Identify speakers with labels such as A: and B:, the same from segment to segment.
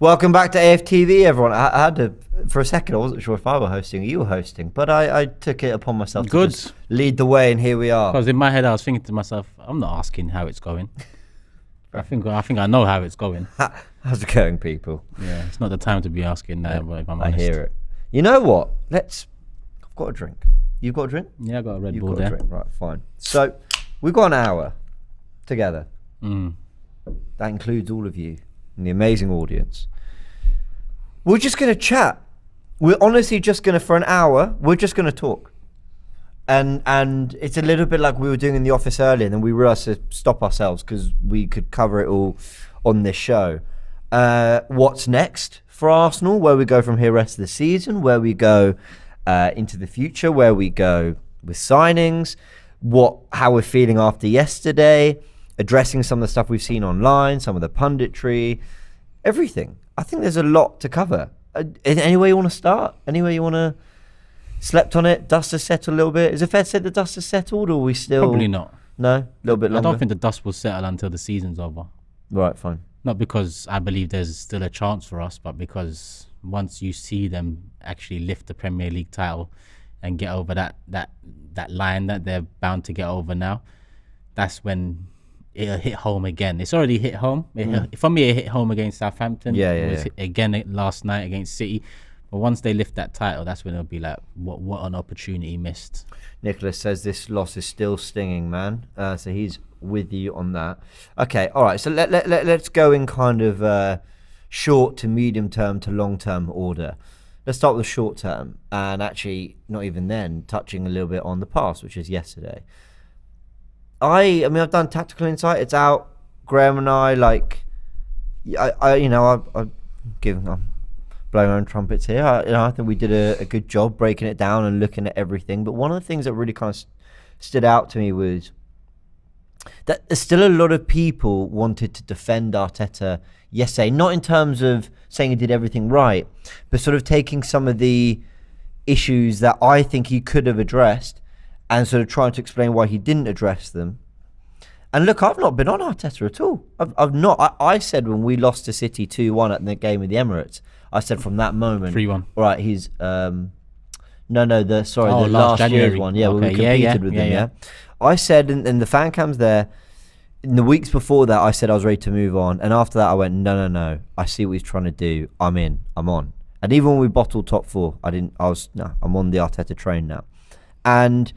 A: Welcome back to AFTV, everyone. I had to, for a second, I wasn't sure if I were hosting or you were hosting, but I took it upon myself to just lead the way, and here we are.
B: Because in my head, I was thinking to myself, I'm not asking how it's going. I think I know how it's going.
A: How's it going, people?
B: Yeah, it's not the time to be asking that. If I'm honest.
A: I hear it. You know what? I've got a drink. You've got a drink?
B: Yeah, I got a Red
A: You've
B: Bull
A: got
B: there.
A: A drink. Right, fine. So we've got an hour together. That includes all of you and the amazing audience. We're just going to chat. We're honestly just going to, for an hour, we're just going to talk. And it's a little bit like we were doing in the office earlier, and then we realised to stop ourselves because we could cover it all on this show. What's next for Arsenal? Where we go from here rest of the season? Where we go into the future? Where we go with signings? How we're feeling after yesterday? Addressing some of the stuff we've seen online, some of the punditry, everything. I think there's a lot to cover. Any way you want to start? Any way you want to... Slept on it? Dust has settled a little bit? Is it fair to say the dust has settled, or are we still...
B: Probably not.
A: No? A little bit longer?
B: I don't think the dust will settle until the season's over.
A: Right, fine.
B: Not because I believe there's still a chance for us, but because once you see them actually lift the Premier League title and get over that line that they're bound to get over now, that's when it'll hit home again. It's already hit home. For me, it hit home against Southampton. It was again last night against City. But once they lift that title, that's when it'll be like, what an opportunity missed.
A: Nicholas says this loss is still stinging, man. So he's with you on that. Okay, all right. So let's go in kind of short to medium term to long term order. Let's start with the short term, and actually not even then, touching a little bit on the past, which is yesterday. I mean, I've done tactical insight. It's out. Graham and I, I'm blowing our own trumpets here. I think we did a good job breaking it down and looking at everything. But one of the things that really kind of stood out to me was that there's still a lot of people wanted to defend Arteta yesterday, not in terms of saying he did everything right, but sort of taking some of the issues that I think he could have addressed and sort of trying to explain why he didn't address them. And look, I've not been on Arteta at all. I've not. I said when we lost to City 2-1 at the game of the Emirates, I said from that moment,
B: 3-1.
A: All right, he's the last
B: January.
A: year's one. Yeah,
B: okay,
A: we competed with them. Yeah. I said in the fan cams there, in the weeks before that, I said I was ready to move on, and after that, I went no. I see what he's trying to do. I'm in. I'm on. And even when we bottled top four, I'm on the Arteta train now, and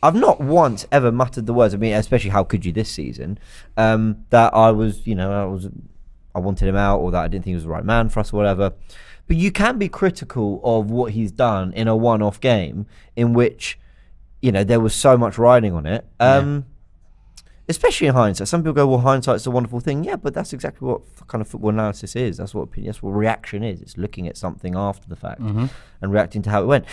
A: I've not once ever muttered the words. I mean, especially how could you this season? That I wanted him out, or that I didn't think he was the right man for us, or whatever. But you can be critical of what he's done in a one-off game in which, there was so much riding on it. Especially in hindsight. Some people go, well, hindsight's a wonderful thing. Yeah, but that's exactly what kind of football analysis is. That's what reaction is. It's looking at something after the fact and reacting to how it went.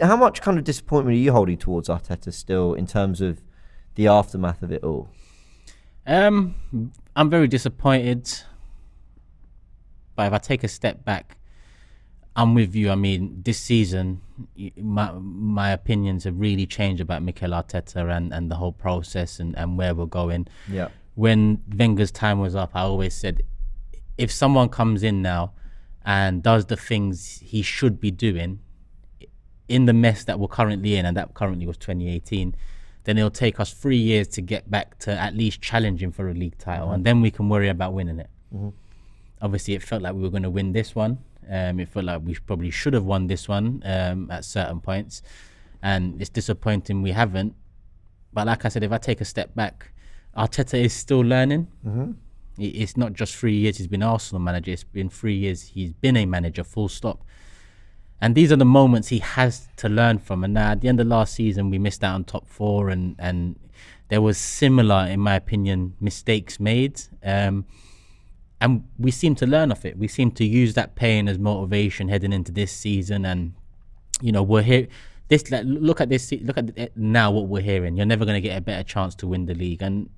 A: How much kind of disappointment are you holding towards Arteta still in terms of the aftermath of it all?
B: I'm very disappointed. But if I take a step back, I'm with you. I mean, this season, my opinions have really changed about Mikel Arteta and the whole process and where we're going. Yeah. When Wenger's time was up, I always said, if someone comes in now and does the things he should be doing in the mess that we're currently in, and that currently was 2018, then it'll take us 3 years to get back to at least challenging for a league title, and then we can worry about winning it. Obviously, it felt like we were going to win this one. It felt like we probably should have won this one at certain points, and it's disappointing we haven't. But like I said, if I take a step back, Arteta is still learning. It's not just 3 years he's been Arsenal manager, it's been 3 years he's been a manager, full stop. And these are the moments he has to learn from. And now at the end of last season, we missed out on top four, and there was similar, in my opinion, mistakes made. And we seem to learn off it. We seem to use that pain as motivation heading into this season. And, we're here. Look at now what we're hearing. You're never going to get a better chance to win the league. And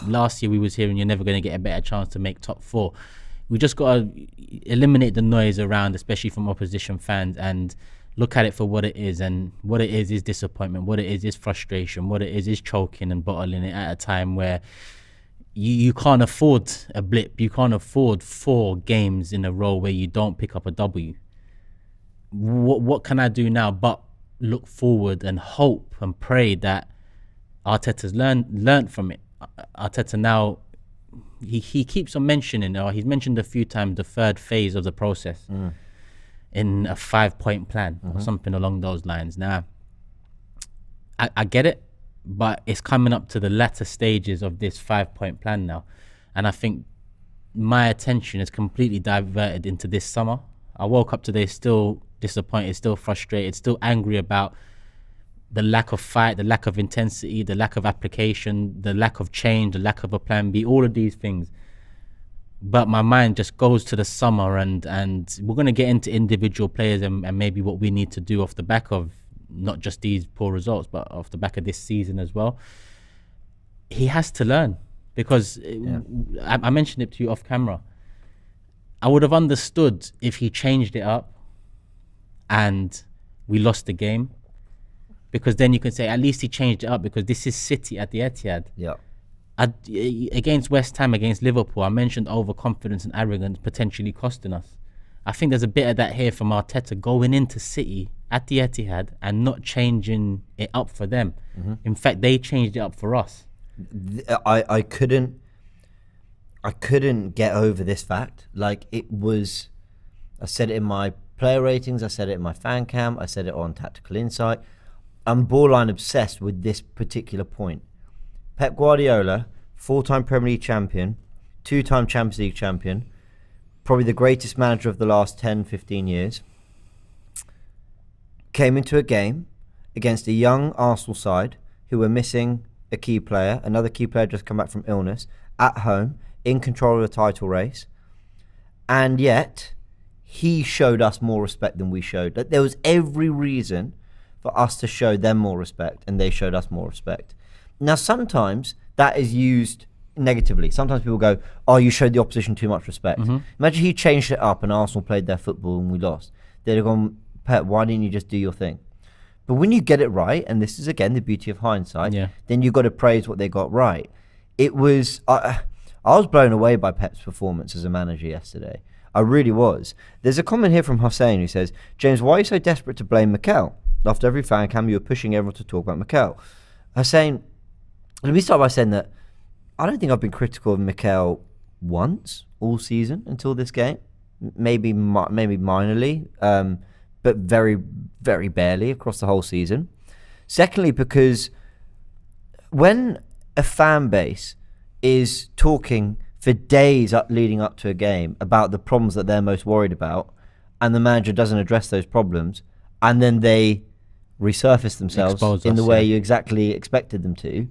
B: last year we was hearing you're never going to get a better chance to make top four. We just got to eliminate the noise around, especially from opposition fans, and look at it for what it is. And what it is disappointment. What it is frustration. What it is choking and bottling it at a time where you can't afford a blip. You can't afford 4 games in a row where you don't pick up a W. What can I do now but look forward and hope and pray that Arteta's learned from it. Arteta now, he keeps on mentioning, or he's mentioned a few times, the third phase of the process in a 5-point plan or something along those lines. Now, I get it, but it's coming up to the latter stages of this 5-point plan now. And I think my attention is completely diverted into this summer. I woke up today still disappointed, still frustrated, still angry about the lack of fight, the lack of intensity, the lack of application, the lack of change, the lack of a plan B, all of these things. But my mind just goes to the summer, and we're going to get into individual players and maybe what we need to do off the back of not just these poor results, but off the back of this season as well. He has to learn, because I mentioned it to you off camera. I would have understood if he changed it up and we lost the game, because then you can say at least he changed it up, because this is City at the Etihad.
A: Yeah.
B: Against West Ham, against Liverpool, I mentioned overconfidence and arrogance potentially costing us. I think there's a bit of that here from Arteta going into City at the Etihad and not changing it up for them. In fact, they changed it up for us.
A: I couldn't get over this fact. Like, it was, I said it in my player ratings, I said it in my fan cam, I said it on Tactical Insight. I'm borderline obsessed with this particular point. Pep Guardiola, 4-time Premier League champion, 2-time Champions League champion, probably the greatest manager of the last 10, 15 years, came into a game against a young Arsenal side who were missing a key player, another key player just come back from illness, at home, in control of the title race, and yet he showed us more respect than we showed. There was every reason for us to show them more respect, and they showed us more respect. Now, sometimes that is used negatively. Sometimes people go, oh, you showed the opposition too much respect. Imagine he changed it up and Arsenal played their football and we lost. They'd have gone, Pep, why didn't you just do your thing? But when you get it right, and this is, again, the beauty of hindsight, then you've got to praise what they got right. It was... I was blown away by Pep's performance as a manager yesterday. I really was. There's a comment here from Hussein who says, James, why are you so desperate to blame Mikel? After every fan cam, you were pushing everyone to talk about Mikel. Hussein, let me start by saying that I don't think I've been critical of Mikel once all season until this game. Maybe minorly, but very, very barely across the whole season. Secondly, because when a fan base is talking for days leading up to a game about the problems that they're most worried about, and the manager doesn't address those problems, and then they resurface themselves in the way you exactly expected them to,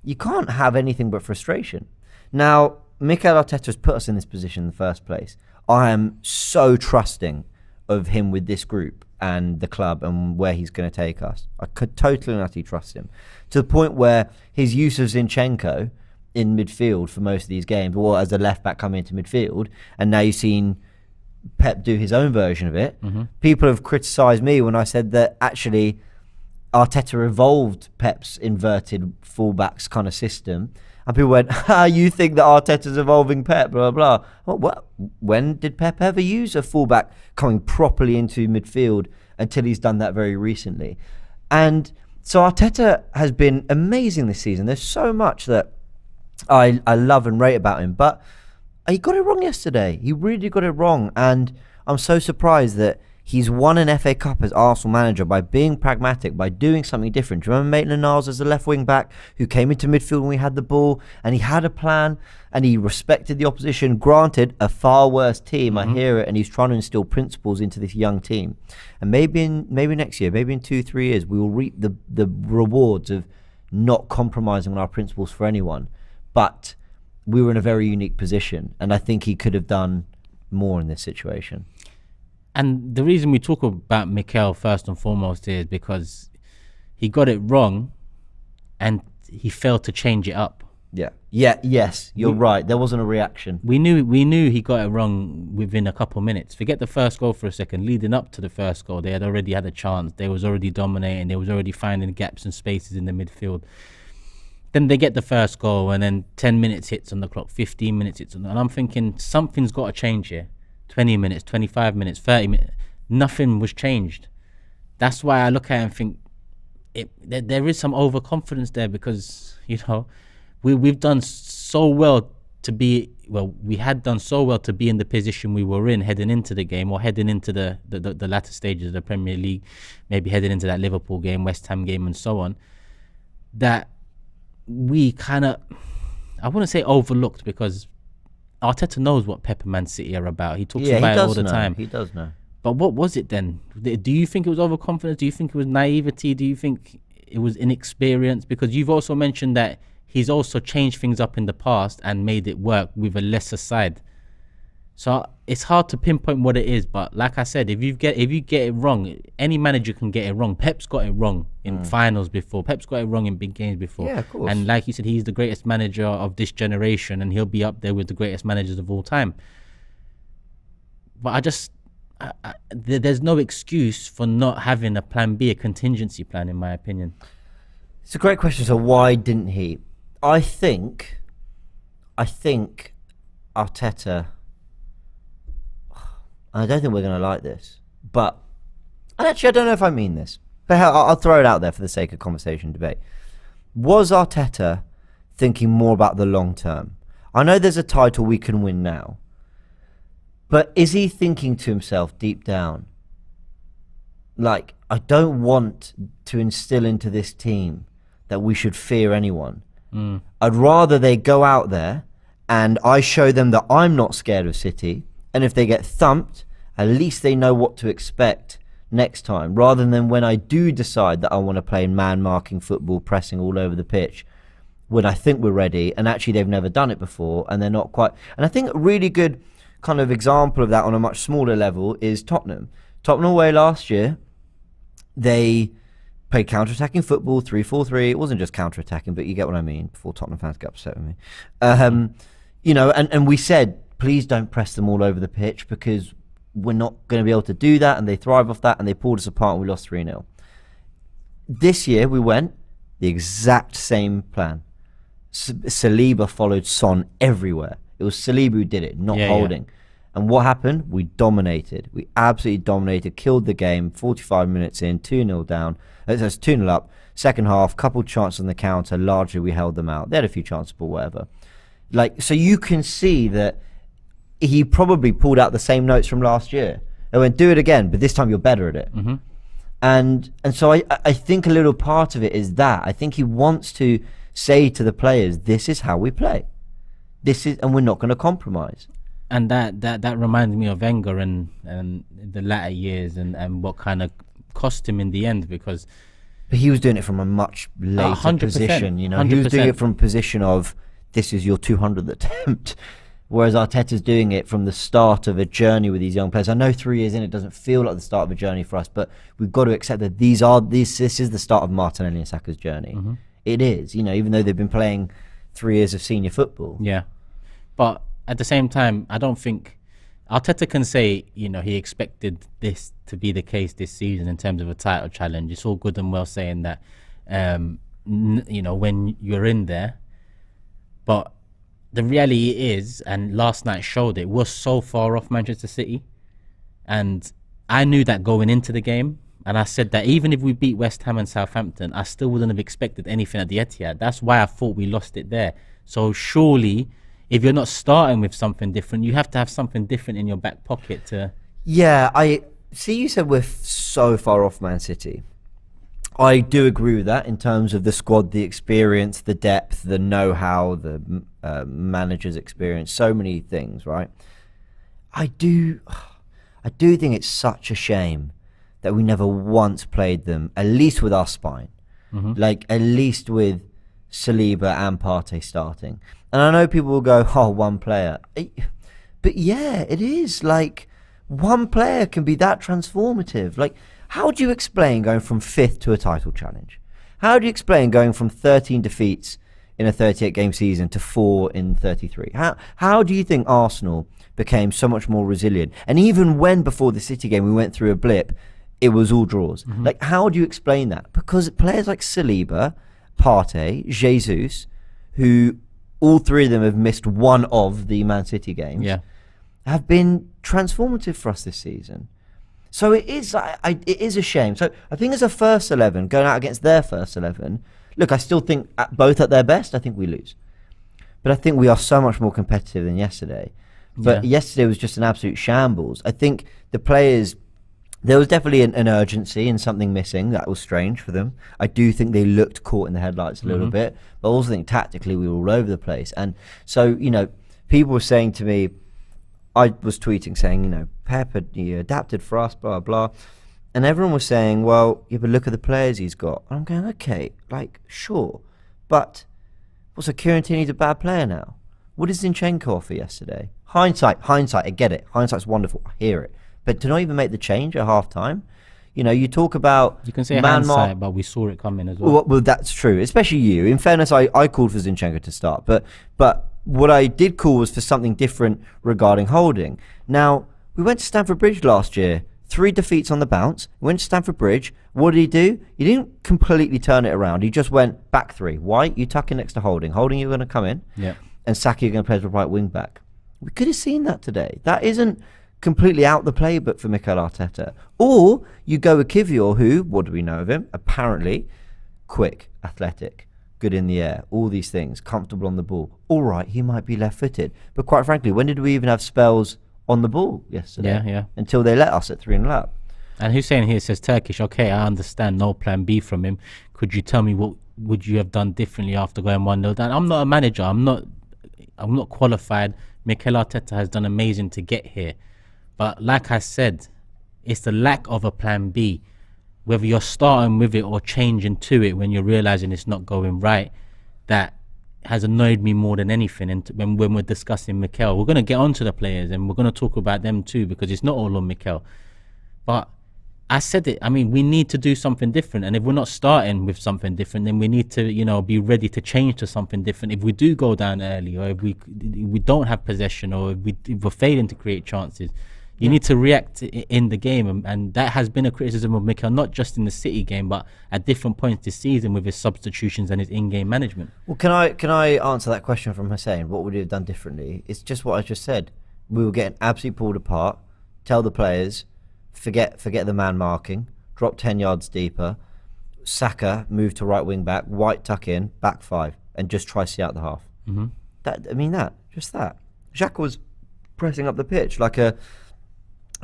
A: you can't have anything but frustration. Now, Mikel Arteta has put us in this position in the first place. I am so trusting of him with this group and the club and where he's going to take us. I could totally and utterly trust him, to the point where his use of Zinchenko in midfield for most of these games, or as a left back coming into midfield, and now you've seen Pep do his own version of it. People have criticised me when I said that actually Arteta evolved Pep's inverted fullbacks kind of system, and people went, you think that Arteta's evolving Pep, blah, blah, blah. Well, what? When did Pep ever use a fullback coming properly into midfield until he's done that very recently? And so Arteta has been amazing this season. There's so much that I love and rate about him, but he got it wrong yesterday. He really got it wrong, and I'm so surprised that he's won an FA Cup as Arsenal manager by being pragmatic, by doing something different. Do you remember Maitland-Niles as the left wing back who came into midfield when we had the ball, and he had a plan and he respected the opposition? Granted, a far worse team, I hear it, and he's trying to instill principles into this young team. And maybe next year, maybe in 2-3 years, we will reap the rewards of not compromising on our principles for anyone. But we were in a very unique position, and I think he could have done more in this situation.
B: And the reason we talk about Mikel first and foremost is because he got it wrong and he failed to change it up.
A: Yes, you're right. There wasn't a reaction.
B: We knew he got it wrong within a couple of minutes. Forget the first goal for a second. Leading up to the first goal, they had already had a chance. They was already dominating. They was already finding gaps and spaces in the midfield. Then they get the first goal, and then 10 minutes hits on the clock, 15 minutes hits on, and I'm thinking something's got to change here. 20 minutes, 25 minutes, 30 minutes, nothing was changed. That's why I look at it and think there is some overconfidence there, because we've done so well to be we had done so well to be in the position we were in heading into the game, or heading into the latter stages of the Premier League, maybe heading into that Liverpool game, West Ham game, and so on, that we kind of, I wouldn't say overlooked, because Arteta knows what Pep and Man City are about. He talks about it all the time.
A: He does know.
B: But what was it then? Do you think it was overconfidence? Do you think it was naivety? Do you think it was inexperience? Because you've also mentioned that he's also changed things up in the past and made it work with a lesser side. So it's hard to pinpoint what it is. But like I said, if you get it wrong, any manager can get it wrong. Pep's got it wrong in finals before. Pep's got it wrong in big games before.
A: Yeah, of course.
B: And like you said, he's the greatest manager of this generation, and he'll be up there with the greatest managers of all time. But there's no excuse for not having a plan B, a contingency plan, in my opinion.
A: It's a great question. So why didn't he? I think Arteta, I don't think we're going to like this, but, and actually I don't know if I mean this, but hell, I'll throw it out there for the sake of conversation and debate. Was Arteta thinking more about the long term? I know there's a title we can win now, but is he thinking to himself deep down, like, I don't want to instill into this team that we should fear anyone. I'd rather they go out there and I show them that I'm not scared of City, and if they get thumped, at least they know what to expect next time, rather than when I do decide that I want to play man-marking football, pressing all over the pitch, when I think we're ready, and actually they've never done it before, and they're not quite. And I think a really good kind of example of that on a much smaller level is Tottenham. Tottenham away last year, they played counter-attacking football, 3-4-3. It wasn't just counter-attacking, but you get what I mean, before Tottenham fans get upset with me. And we said, please don't press them all over the pitch, because we're not going to be able to do that, and they thrive off that, and they pulled us apart and we lost 3-0. This year we went the exact same plan. Saliba followed Son everywhere. It was Saliba who did it, not Holding. Yeah. And what happened? We dominated. We absolutely dominated, killed the game, 45 minutes in, 2-0 down. It was 2-0 up. Second half, couple chances on the counter. Largely, we held them out. They had a few chances, but whatever. So you can see that he probably pulled out the same notes from last year. They went, do it again, but this time you're better at it. Mm-hmm. And so I think a little part of it is that. I think he wants to say to the players, this is how we play. And we're not going to compromise.
B: And that reminds me of Wenger and the latter years and what kind of cost him in the end, because
A: but he was doing it from a much later position. 100%. He was doing it from a position of, this is your 200th attempt, whereas Arteta's doing it from the start of a journey with these young players. I know 3 years in, it doesn't feel like the start of a journey for us, but we've got to accept that this is the start of Martinelli and Saka's journey. Mm-hmm. It is, even though they've been playing 3 years of senior football.
B: Yeah, but at the same time, I don't think Arteta can say, he expected this to be the case this season in terms of a title challenge. It's all good and well saying that, when you're in there. But the reality is, and last night showed it, we're so far off Manchester City. And I knew that going into the game. And I said that even if we beat West Ham and Southampton, I still wouldn't have expected anything at the Etihad. That's why I thought we lost it there. So surely, if you're not starting with something different, you have to have something different in your back pocket to...
A: Yeah, I see you said we're so far off Man City. I do agree with that in terms of the squad, the experience, the depth, the know-how, the manager's experience, so many things, right? I do think it's such a shame that we never once played them, at least with our spine. Mm-hmm. At least with Saliba and Partey starting. And I know people will go, one player. But yeah, it is. One player can be that transformative. How do you explain going from 5th to a title challenge? How do you explain going from 13 defeats in a 38-game season to 4 in 33? How do you think Arsenal became so much more resilient? And even when before the City game we went through a blip, it was all draws. Mm-hmm. How do you explain that? Because players like Saliba, Partey, Jesus, who all three of them have missed one of the Man City games, have been transformative for us this season. So it is it is a shame. So I think as a first 11, going out against their first 11, look, I still think both at their best, I think we lose. But I think we are so much more competitive than yesterday. But yesterday was just an absolute shambles. I think the players, there was definitely an urgency and something missing. That was strange for them. I do think they looked caught in the headlights a little bit, but I also think tactically we were all over the place. And so, people were saying to me, I was tweeting saying, Pep had adapted for us, blah, blah. And everyone was saying, well, but look at the players he's got. And I'm going, okay, sure. But, so Kieran Tierney's a bad player now. What did Zinchenko offer yesterday? Hindsight, I get it. Hindsight's wonderful, I hear it. But to not even make the change at half time, you talk about...
B: You can say hindsight, but we saw it coming as well.
A: Well, that's true, especially you. In fairness, I called for Zinchenko to start. But what I did call was for something different regarding holding. Now, we went to Stamford Bridge last year. 3 defeats on the bounce. Went to Stamford Bridge. What did he do? He didn't completely turn it around. He just went back 3. White, you tuck in next to Holding. Holding, you're going to come in.
B: Yeah.
A: And Saka, you're going to play as the right wing back. We could have seen that today. That isn't completely out the playbook for Mikel Arteta. Or you go with Kivior, who, what do we know of him? Apparently, quick, athletic, good in the air, all these things, comfortable on the ball. All right, he might be left-footed. But quite frankly, when did we even have spells on the ball yesterday?
B: Yeah.
A: Until they let us at 3-0 up.
B: And Hussein here says, Turkish, okay, I understand, no plan B from him. Could you tell me what would you have done differently after going 1-0 down? I'm not a manager. I'm not qualified. Mikel Arteta has done amazing to get here. But like I said, it's the lack of a plan B. Whether you're starting with it or changing to it when you're realizing it's not going right, that has annoyed me more than anything. And when we're discussing Mikel, we're going to get onto the players and we're going to talk about them too, because it's not all on Mikel. But I said it. I mean, we need to do something different. And if we're not starting with something different, then we need to, be ready to change to something different. If we do go down early, or if we don't have possession, or if we're failing to create chances, you need to react in the game. And that has been a criticism of Mikel, not just in the City game, but at different points this season with his substitutions and his in-game management. Well,
A: can I answer that question from Hussein? What would he have done differently? It's just what I just said. We were getting absolutely pulled apart. Tell the players, forget the man marking, drop 10 yards deeper, Saka move to right wing back, White tuck in, back 5, and just try to see out the half. That Xhaka was pressing up the pitch like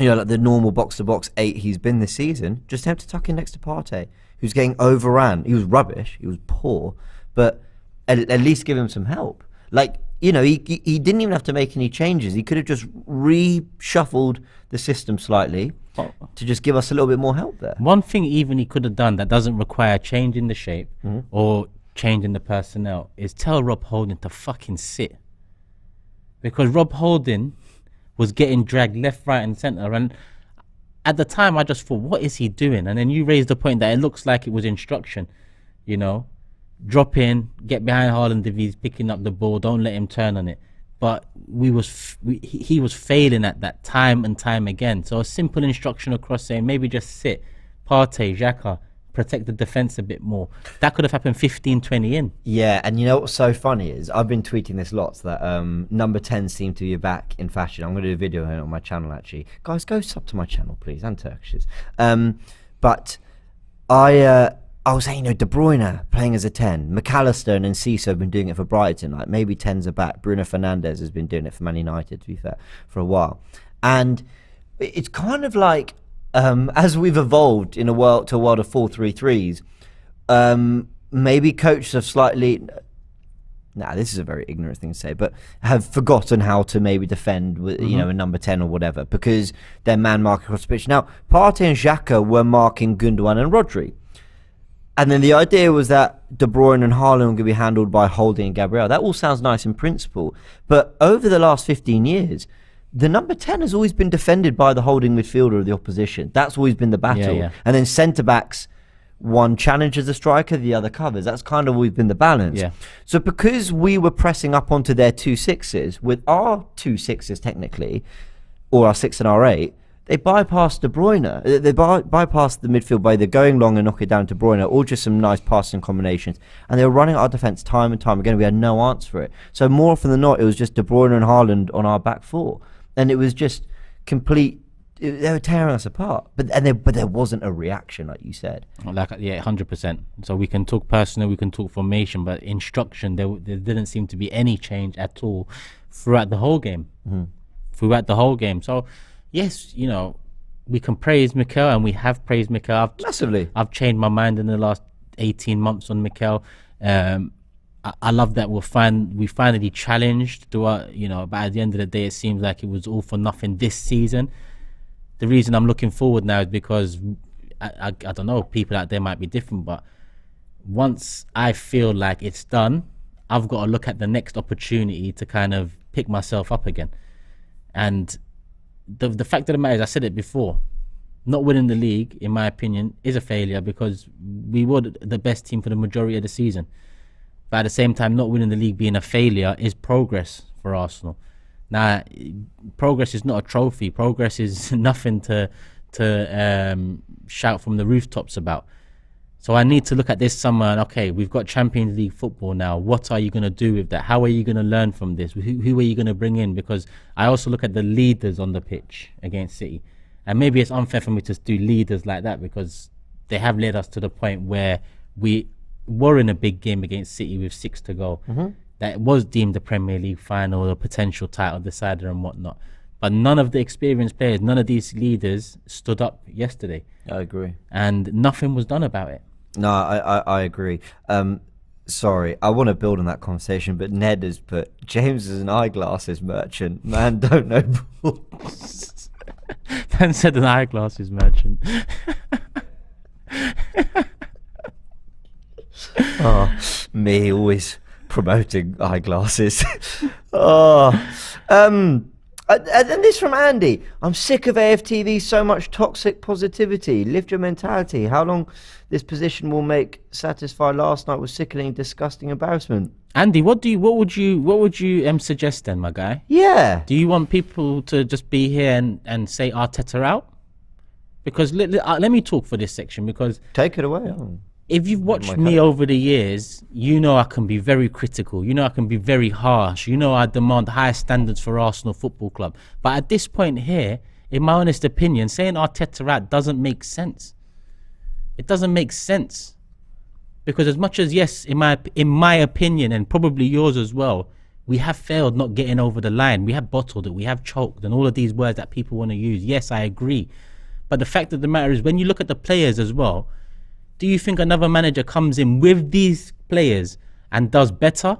A: like the normal box-to-box 8 he's been this season. Just have to tuck in next to Partey, who's getting overran. He was rubbish, he was poor, but at least give him some help. He didn't even have to make any changes. He could have just reshuffled the system slightly to just give us a little bit more help there.
B: One thing even he could have done that doesn't require changing the shape or changing the personnel is tell Rob Holding to fucking sit. Because Rob Holding was getting dragged left, right and centre. And at the time, I just thought, what is he doing? And then you raised the point that it looks like it was instruction, Drop in, get behind Haaland if he's picking up the ball, don't let him turn on it. But he was failing at that time and time again. So a simple instruction across saying maybe just sit, Partey, Xhaka, protect the defence a bit more. That could have happened 15, 20 in.
A: Yeah, and you know what's so funny is I've been tweeting this lots that number 10 seem to be back in fashion. I'm going to do a video on my channel actually. Guys, go sub to my channel please, and Turkish's. But I was saying, De Bruyne playing as a 10. McAllister and Enciso have been doing it for Brighton. Maybe 10s are back. Bruno Fernandes has been doing it for Man United, to be fair, for a while. And it's kind of like, as we've evolved to a world of 4-3-3s, maybe coaches have slightly... this is a very ignorant thing to say, but have forgotten how to maybe defend with, a number 10 or whatever, because they're man marking across the pitch. Now, Partey and Xhaka were marking Gundogan and Rodri. And then the idea was that De Bruyne and Haaland were going to be handled by Holding and Gabriel. That all sounds nice in principle. But over the last 15 years, the number 10 has always been defended by the holding midfielder of the opposition. That's always been the battle.
B: Yeah.
A: And then centre-backs, one challenges the striker, the other covers. That's kind of always been the balance.
B: Yeah.
A: So because we were pressing up onto their 2 6s, with our 2 6s technically, or our 6 and our 8, they bypassed De Bruyne. They bypassed the midfield by either going long and knock it down to De Bruyne, or just some nice passing combinations. And they were running our defence time and time again. We had no answer for it. So more often than not, it was just De Bruyne and Haaland on our back four, and it was just complete. They were tearing us apart. But there wasn't a reaction, like you said.
B: 100%. So we can talk personnel, we can talk formation, but instruction, there didn't seem to be any change at all throughout the whole game. So. Yes, we can praise Mikel, and we have praised Mikel.
A: Massively.
B: I've changed my mind in the last 18 months on Mikel. I love that we finally challenged, but at the end of the day, it seems like it was all for nothing this season. The reason I'm looking forward now is because, I don't know, people out there might be different, but once I feel like it's done, I've got to look at the next opportunity to kind of pick myself up again. And the fact of the matter is, I said it before, not winning the league, in my opinion, is a failure, because we were the best team for the majority of the season. But at the same time, not winning the league being a failure is progress for Arsenal. Now, progress is not a trophy. Progress is nothing to shout from the rooftops about. So I need to look at this summer and, okay, we've got Champions League football now. What are you going to do with that? How are you going to learn from this? Who are you going to bring in? Because I also look at the leaders on the pitch against City. And maybe it's unfair for me to do leaders like that, because they have led us to the point where we were in a big game against City with 6 to go. That was deemed the Premier League final, a potential title decider and whatnot. But none of the experienced players, none of these leaders stood up yesterday.
A: I agree.
B: And nothing was done about it.
A: No, I agree. Sorry, I want to build on that conversation, but Ned has put James is an eyeglasses merchant. Man, don't know balls.
B: Dan said an eyeglasses merchant.
A: Me always promoting eyeglasses. And this from Andy. I'm sick of AFTV, so much toxic positivity. Lift your mentality. How long this position will make satisfied? Last night was sickening, disgusting embarrassment.
B: Andy, what would you suggest then, my guy?
A: Yeah.
B: Do you want people to just be here and say Arteta out? Because let me talk for this section, because
A: take it away.
B: If you've watched me over the years, I can be very critical. I can be very harsh. I demand higher standards for Arsenal Football Club. But at this point here, in my honest opinion, saying Arteta out doesn't make sense. It doesn't make sense. Because as much as, yes, in my opinion, and probably yours as well, we have failed not getting over the line. We have bottled it. We have choked, and all of these words that people want to use. Yes, I agree. But the fact of the matter is, when you look at the players as well, do you think another manager comes in with these players and does better?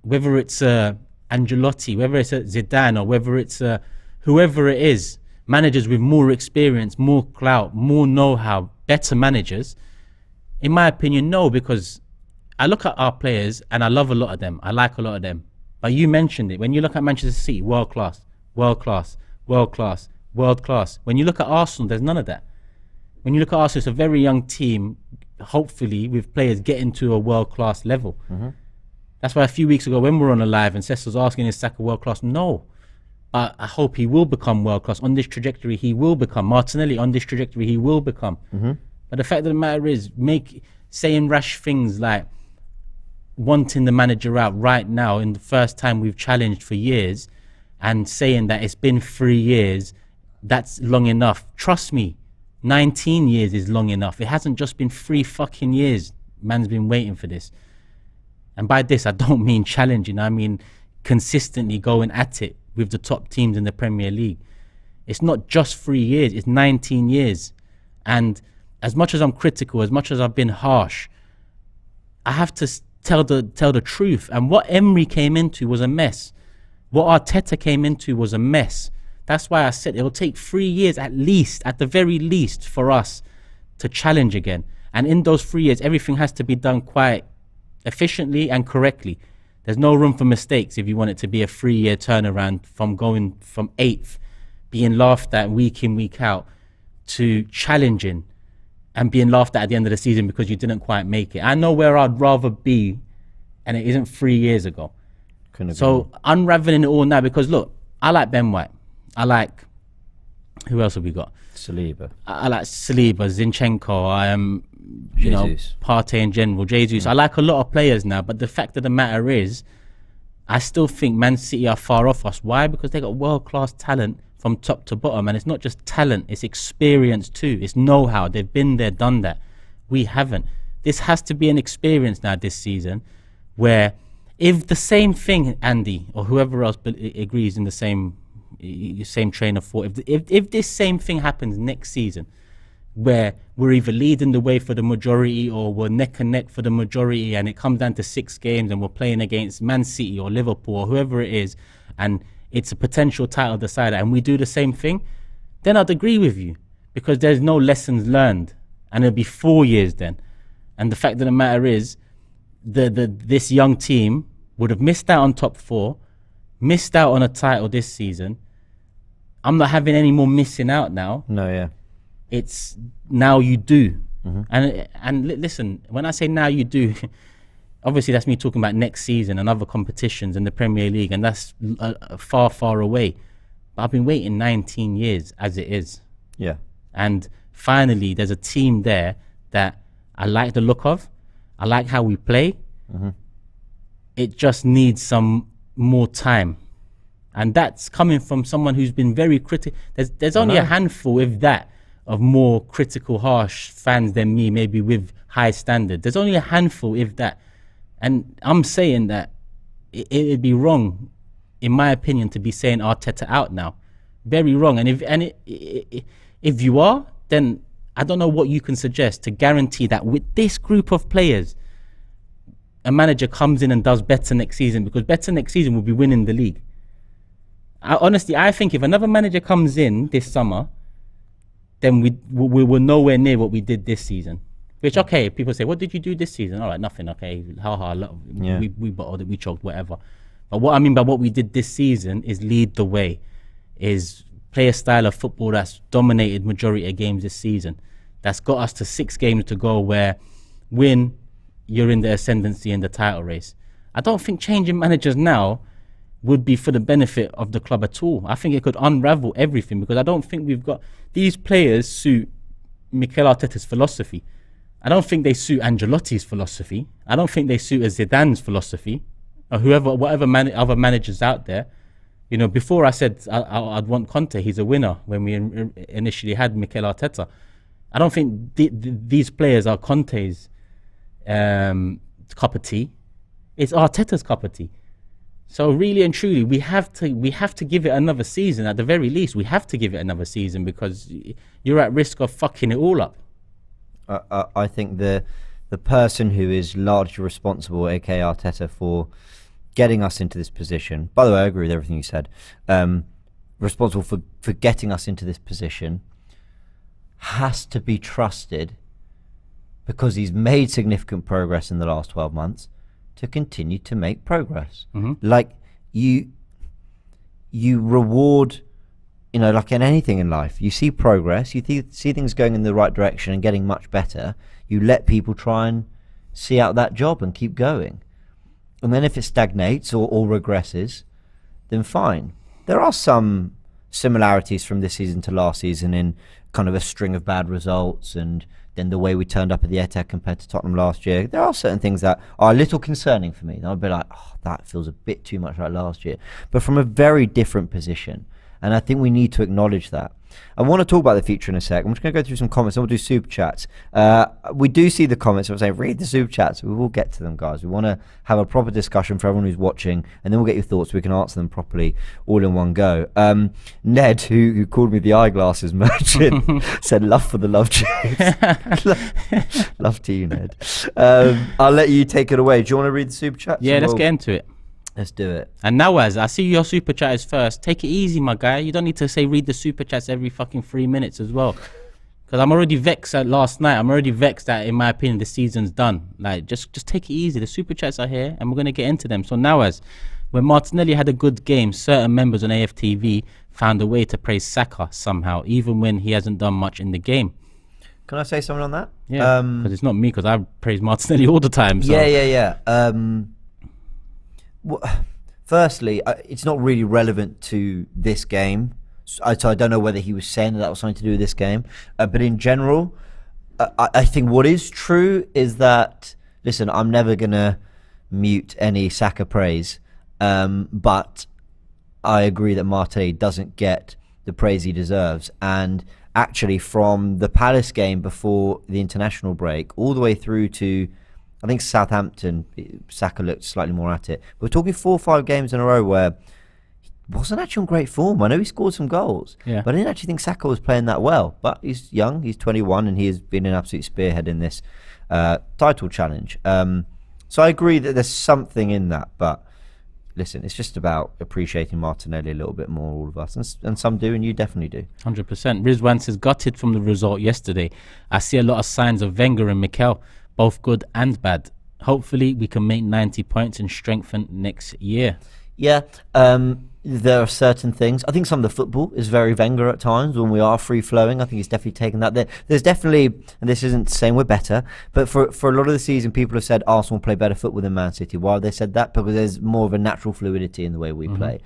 B: Whether it's Ancelotti, whether it's Zidane, or whether it's whoever it is, managers with more experience, more clout, more know-how, better managers? In my opinion, no, because I look at our players and I love a lot of them. I like a lot of them. But you mentioned it. When you look at Manchester City, world class, world class, world class, world class. When you look at Arsenal, there's none of that. When you look at Arsenal, it's a very young team, hopefully with players getting to a world-class level. That's why a few weeks ago when we were on a live and Cesc was asking, is Saka world-class? No. But I hope he will become world-class. On this trajectory, he will become. Martinelli, on this trajectory, he will become. But the fact of the matter is, saying rash things like wanting the manager out right now in the first time we've challenged for years, and saying that it's been 3 years, that's long enough. Trust me. 19 years is long enough. It hasn't just been 3 fucking years. Man's been waiting for this. And by this, I don't mean challenging. I mean consistently going at it with the top teams in the Premier League. It's not just 3 years. It's 19 years. And as much as I'm critical, as much as I've been harsh, I have to tell the truth. And what Emery came into was a mess. What Arteta came into was a mess. That's why I said it will take 3 years at least, at the very least, for us to challenge again. And in those 3 years, everything has to be done quite efficiently and correctly. There's no room for mistakes if you want it to be a 3-year turnaround from going from 8th, being laughed at week in, week out, to challenging and being laughed at the end of the season because you didn't quite make it. I know where I'd rather be, and it isn't 3 years ago. So unraveling it all now, because look, I like Ben White. I like Who else have we got?
A: Saliba.
B: I like Saliba, Zinchenko. I am, you know,
A: Jesus.
B: Partey in general. Jesus. I like a lot of players now, but the fact of the matter is, I still think Man City are far off us. Why? Because they got world-class talent from top to bottom, and it's not just talent; it's experience too. It's know-how. They've been there, done that. We haven't. This has to be an experience now this season, where if the same thing, Andy or whoever else agrees in the same train of thought, if this same thing happens next season, where we're either leading the way for the majority or we're neck and neck for the majority, and it comes down to 6 games and we're playing against Man City or Liverpool or whoever it is, and it's a potential title decider, and we do the same thing, then I'd agree with you, because there's no lessons learned, and it'll be 4 years then. And the fact of the matter is, this young team would have missed out on top 4, missed out on a title this season. I'm not having any more missing out now.
A: No, yeah.
B: It's now you do. And listen, when I say now you do, obviously that's me talking about next season and other competitions in the Premier League, and that's far, far away. But I've been waiting 19 years as it is.
A: Yeah.
B: And finally, there's a team there that I like the look of. I like how we play. It just needs some more time. And that's coming from someone who's been very critical. There's only a handful, if that, of more critical, harsh fans than me, maybe with high standard. There's only a handful, if that. And I'm saying that it'd be wrong, in my opinion, to be saying Arteta out now. Very wrong. And if you are, then I don't know what you can suggest to guarantee that with this group of players, a manager comes in and does better next season, because better next season will be winning the league. Honestly, I think if another manager comes in this summer, then we were nowhere near what we did this season. Which, okay, people say, what did you do this season? All right, nothing, okay. We bottled it, we choked, whatever. But what I mean by what we did this season is lead the way, is play a style of football that's dominated majority of games this season. That's got us to 6 games to go, where win, you're in the ascendancy in the title race. I don't think changing managers now would be for the benefit of the club at all. I think it could unravel everything, because I don't think we've got... These players suit Mikel Arteta's philosophy. I don't think they suit Ancelotti's philosophy. I don't think they suit Zidane's philosophy, or whatever other managers out there. You know, before I said I'd want Conte, he's a winner when we initially had Mikel Arteta. I don't think these players are Conte's cup of tea. It's Arteta's cup of tea. So really and truly, we have to give it another season. At the very least, we have to give it another season, because you're at risk of fucking it all up.
A: I think the person who is largely responsible, aka Arteta, for getting us into this position. By the way, I agree with everything you said. Responsible for getting us into this position has to be trusted, because he's made significant progress in the last 12 months, to continue to make progress. Like you reward, you know, like in anything in life, you see progress, you see things going in the right direction and getting much better. You let people try and see out that job and keep going. And then if it stagnates or regresses, then fine. There are some similarities from this season to last season in kind of a string of bad results, and then the way we turned up at the Etihad compared to Tottenham last year. There are certain things that are a little concerning for me. I'll be like, oh, that feels a bit too much like last year. But from a very different position. And I think we need to acknowledge that. I want to talk about the future in a sec. I'm just going to go through some comments, and we'll do super chats. We do see the comments. I'm saying, read the super chats. We will get to them, guys. We want to have a proper discussion for everyone who's watching, and then we'll get your thoughts so we can answer them properly all in one go. Ned, who called me the eyeglasses merchant, said, love for the love James. Love to you, Ned. I'll let you take it away. Do you want to read the super chats?
B: Yeah, let's get into it.
A: Let's do it.
B: And Nawaz, I see your super chat is first. Take it easy, my guy. You don't need to say read the super chats every fucking 3 minutes as well. Because I'm already vexed at last night. I'm already vexed that, in my opinion, the season's done. Like, just take it easy. The super chats are here, and we're going to get into them. So Nawaz, when Martinelli had a good game, certain members on AFTV found a way to praise Saka somehow, even when he hasn't done much in the game.
A: Can I say something on that?
B: Yeah, because it's not me, because I praise Martinelli all the time. So.
A: Yeah. Firstly, it's not really relevant to this game, So I don't know whether he was saying that was something to do with this game. But in general, I think what is true is that, listen, I'm never going to mute any Saka praise. But I agree that Martinelli doesn't get the praise he deserves. And actually, from the Palace game before the international break, all the way through to, I think, Southampton, Saka looked slightly more at it. We're talking 4 or 5 games in a row where he wasn't actually on great form. I know he scored some goals, but I didn't actually think Saka was playing that well. But he's young, he's 21, and he has been an absolute spearhead in this title challenge. So I agree that there's something in that, but listen, it's just about appreciating Martinelli a little bit more, all of us. And some do, and you definitely do.
B: 100%. Rizwan says, gutted from the result yesterday. I see a lot of signs of Wenger and Mikel, both good and bad. Hopefully, we can make 90 points and strengthen next year. Yeah,
A: there are certain things. I think some of the football is very Wenger at times when we are free-flowing. I think he's definitely taken that. There's definitely, and this isn't saying we're better, but for a lot of the season, people have said Arsenal play better football than Man City. Why have they said that? Because there's more of a natural fluidity in the way we play.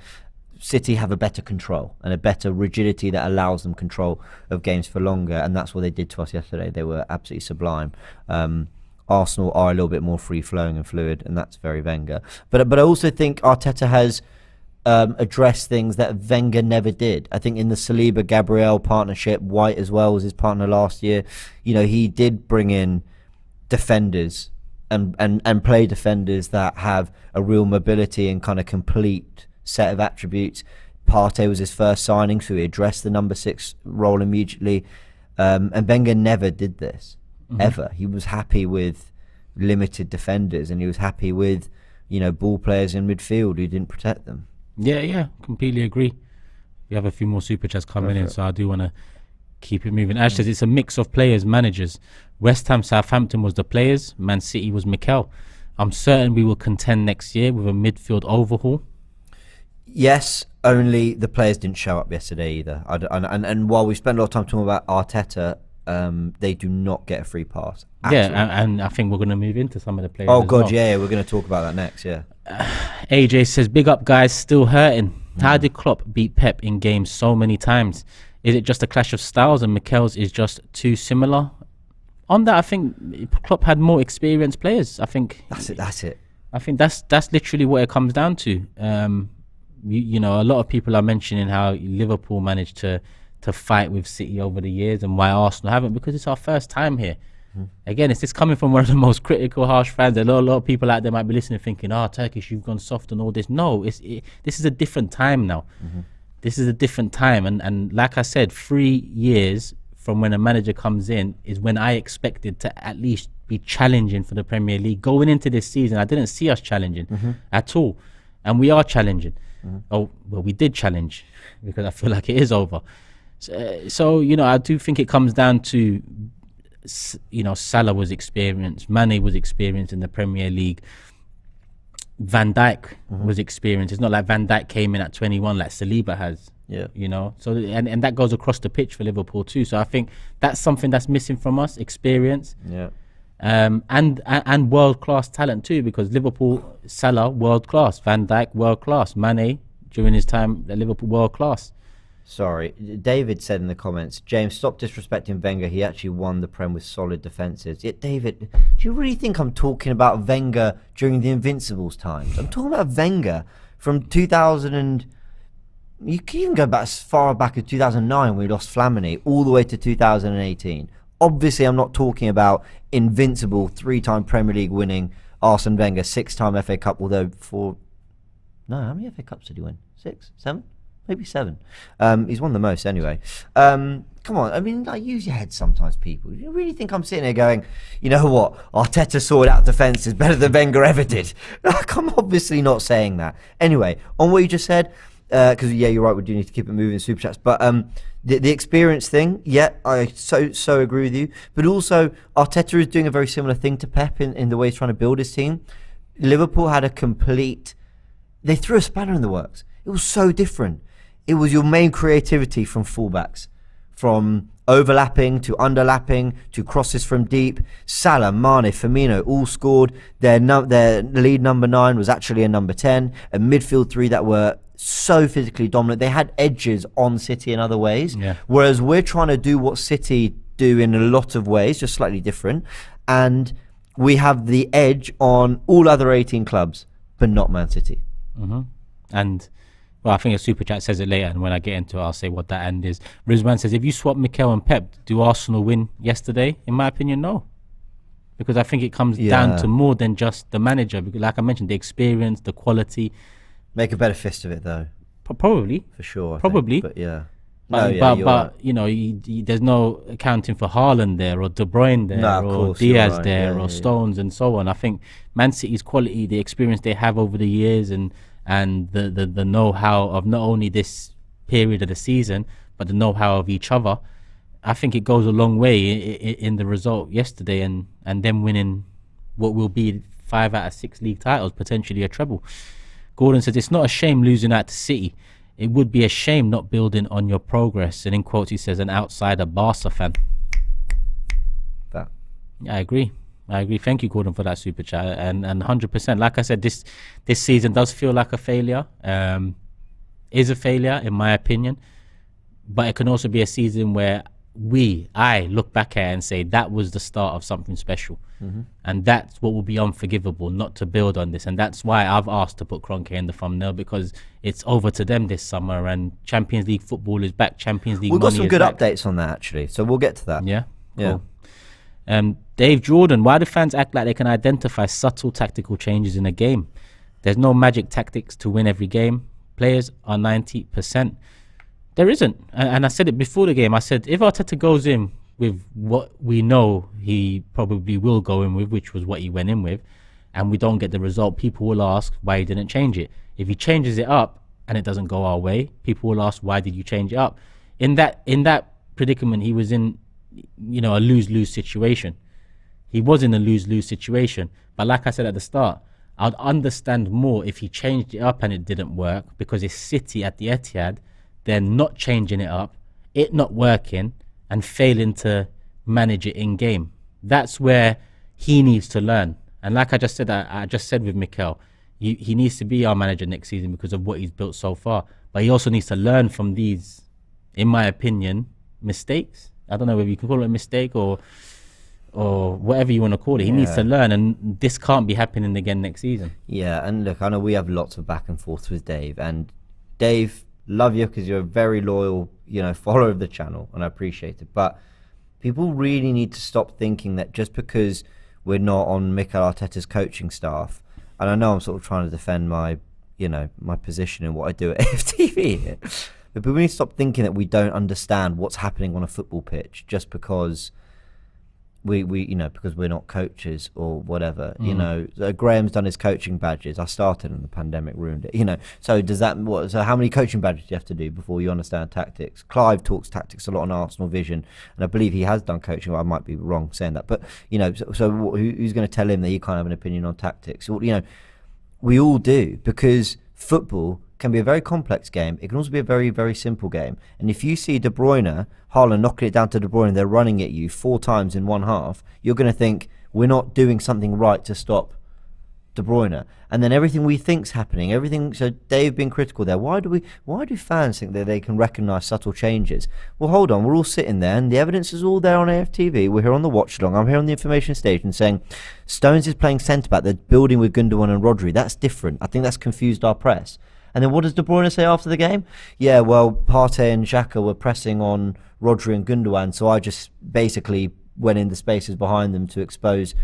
A: City have a better control and a better rigidity that allows them control of games for longer, and that's what they did to us yesterday. They were absolutely sublime. Arsenal are a little bit more free-flowing and fluid, and that's very Wenger. But I also think Arteta has addressed things that Wenger never did. I think in the Saliba-Gabriel partnership, White as well was his partner last year. You know, he did bring in defenders and play defenders that have a real mobility and kind of complete set of attributes. Partey was his first signing, so he addressed the number 6 role immediately. And Wenger never did this, ever. He was happy with limited defenders, and he was happy with, ball players in midfield who didn't protect them.
B: Yeah, completely agree. We have a few more super chats coming in, so I do want to keep it moving. Ash says it's a mix of players, managers. West Ham, Southampton was the players. Man City was Mikel. I'm certain we will contend next year with a midfield overhaul.
A: Yes, only the players didn't show up yesterday either. And while we spent a lot of time talking about Arteta, they do not get a free pass.
B: And I think we're going to move into some of the players.
A: Oh, God, yeah, we're going to talk about that next, yeah.
B: AJ says, big up, guys, still hurting. How did Klopp beat Pep in games so many times? Is it just a clash of styles and Mikel's is just too similar? On that, I think Klopp had more experienced players. I think
A: that's it.
B: I think that's literally what it comes down to. A lot of people are mentioning how Liverpool managed to fight with City over the years and why Arsenal haven't, because it's our first time here. Again, it's just coming from one of the most critical, harsh fans. A lot of people out there might be listening thinking, Turkish, you've gone soft and all this. No, this is a different time now. This is a different time. And like I said, 3 years from when a manager comes in is when I expected to at least be challenging for the Premier League. Going into this season, I didn't see us challenging at all. And we are challenging. We did challenge because I feel like it is over. So I do think it comes down to, Salah was experienced, Mane was experienced in the Premier League, Van Dijk was experienced. It's not like Van Dijk came in at 21 like Saliba has. So and that goes across the pitch for Liverpool too. So I think that's something that's missing from us, experience. And world class talent too, because Liverpool, Salah world class, Van Dijk world class, Mane during his time at Liverpool world class.
A: Sorry, David said in the comments, James, stop disrespecting Wenger. He actually won the Prem with solid defences. Yet, David, do you really think I'm talking about Wenger during the Invincibles times? I'm talking about Wenger from 2000 and... You can even go back as far back as 2009 when we lost Flamini, all the way to 2018. Obviously, I'm not talking about invincible 3-time Premier League winning Arsene Wenger, 6-time FA Cup, although how many FA Cups did he win? 6? 7? Maybe 7. He's won the most anyway. Come on, I mean, use your head sometimes, people. You really think I'm sitting here going, you know what, Arteta sorted out defence is better than Wenger ever did? I'm obviously not saying that. Anyway, on what you just said, because you're right, we do need to keep it moving in super chats, but the experience thing, I so agree with you. But also, Arteta is doing a very similar thing to Pep in the way he's trying to build his team. Liverpool had they threw a spanner in the works. It was so different. It was your main creativity from fullbacks, from overlapping to underlapping to crosses from deep. Salah, Mane, Firmino all scored. Their lead number 9 was actually a number 10. A midfield 3 that were so physically dominant. They had edges on City in other ways.
B: Yeah.
A: Whereas we're trying to do what City do in a lot of ways, just slightly different. And we have the edge on all other 18 clubs, but not Man City.
B: Mm-hmm. And, well, I think a super chat says it later, and when I get into it, I'll say what that end is. Rizwan says, if you swap Mikel and Pep, do Arsenal win yesterday? In my opinion, no. Because I think it comes down to more than just the manager. Because, like I mentioned, the experience, the quality.
A: Make a better fist of it, though.
B: Probably.
A: For sure.
B: Probably.
A: But yeah.
B: But you know, there's no accounting for Haaland there, or De Bruyne there, or Diaz there, or Stones and so on. I think Man City's quality, the experience they have over the years, and the know-how of not only this period of the season, but the know-how of each other, I think it goes a long way in the result yesterday, and them winning what will be 5 out of 6 league titles, potentially a treble. Gordon says, it's not a shame losing out to City. It would be a shame not building on your progress. And in quotes, he says, an outsider Barca fan.
A: That.
B: I agree. Thank you, Gordon, for that super chat. And 100%. Like I said, this season does feel like a failure. Is a failure, in my opinion. But it can also be a season where I look back at it and say that was the start of something special. Mm-hmm. And that's what will be unforgivable, not to build on this. And that's why I've asked to put Kroenke in the thumbnail, because it's over to them this summer, and Champions League football is back. Champions League
A: We've got
B: money
A: some
B: is
A: good
B: back.
A: updates on that, actually. So we'll get to that.
B: Yeah? Cool. Dave Jordan, why do fans act like they can identify subtle tactical changes in a game? There's no magic tactics to win every game. Players are 90%. There isn't. And I said it before the game. I said, if Arteta goes in with what we know he probably will go in with, which was what he went in with, and we don't get the result, people will ask why he didn't change it. If he changes it up and it doesn't go our way, people will ask, why did you change it up? In that predicament, he was in, a lose-lose situation. He was in a lose-lose situation. But like I said at the start, I'd understand more if he changed it up and it didn't work, because it's City at the Etihad. They're not changing it up, it not working, and failing to manage it in game. That's where he needs to learn. And like I just said with Mikel, he needs to be our manager next season because of what he's built so far. But he also needs to learn from these, in my opinion, mistakes. I don't know whether you can call it a mistake or whatever you want to call it. He needs to learn, and this can't be happening again next season.
A: Yeah, and look, I know we have lots of back and forth with Dave. And Dave, love you because you're a very loyal, follower of the channel, and I appreciate it. But people really need to stop thinking that just because we're not on Mikel Arteta's coaching staff, and I know I'm sort of trying to defend my, my position in what I do at AFTV here, but people need to stop thinking that we don't understand what's happening on a football pitch just because we because we're not coaches or whatever. Graham's done his coaching badges. I started and the pandemic ruined it. So so how many coaching badges do you have to do before you understand tactics? Clive talks tactics a lot on Arsenal Vision, and I believe he has done coaching. I might be wrong saying that, but so who's going to tell him that he can't have an opinion on tactics? We all do, because football can be a very complex game. It can also be a very, very simple game. And if you see De Bruyne, Haaland knocking it down to De Bruyne, they're running at you 4 times in one half, you're going to think, we're not doing something right to stop De Bruyne. And then everything we think's happening, so Dave being critical there. Why do fans think that they can recognise subtle changes? Well, hold on, we're all sitting there and the evidence is all there on AFTV. We're here on the watch along. I'm here on the information station saying Stones is playing centre-back. They're building with Gundogan and Rodri. That's different. I think that's confused our press. And then what does De Bruyne say after the game? Yeah, well, Partey and Xhaka were pressing on Rodri and Gundogan, so I just basically went in the spaces behind them to expose,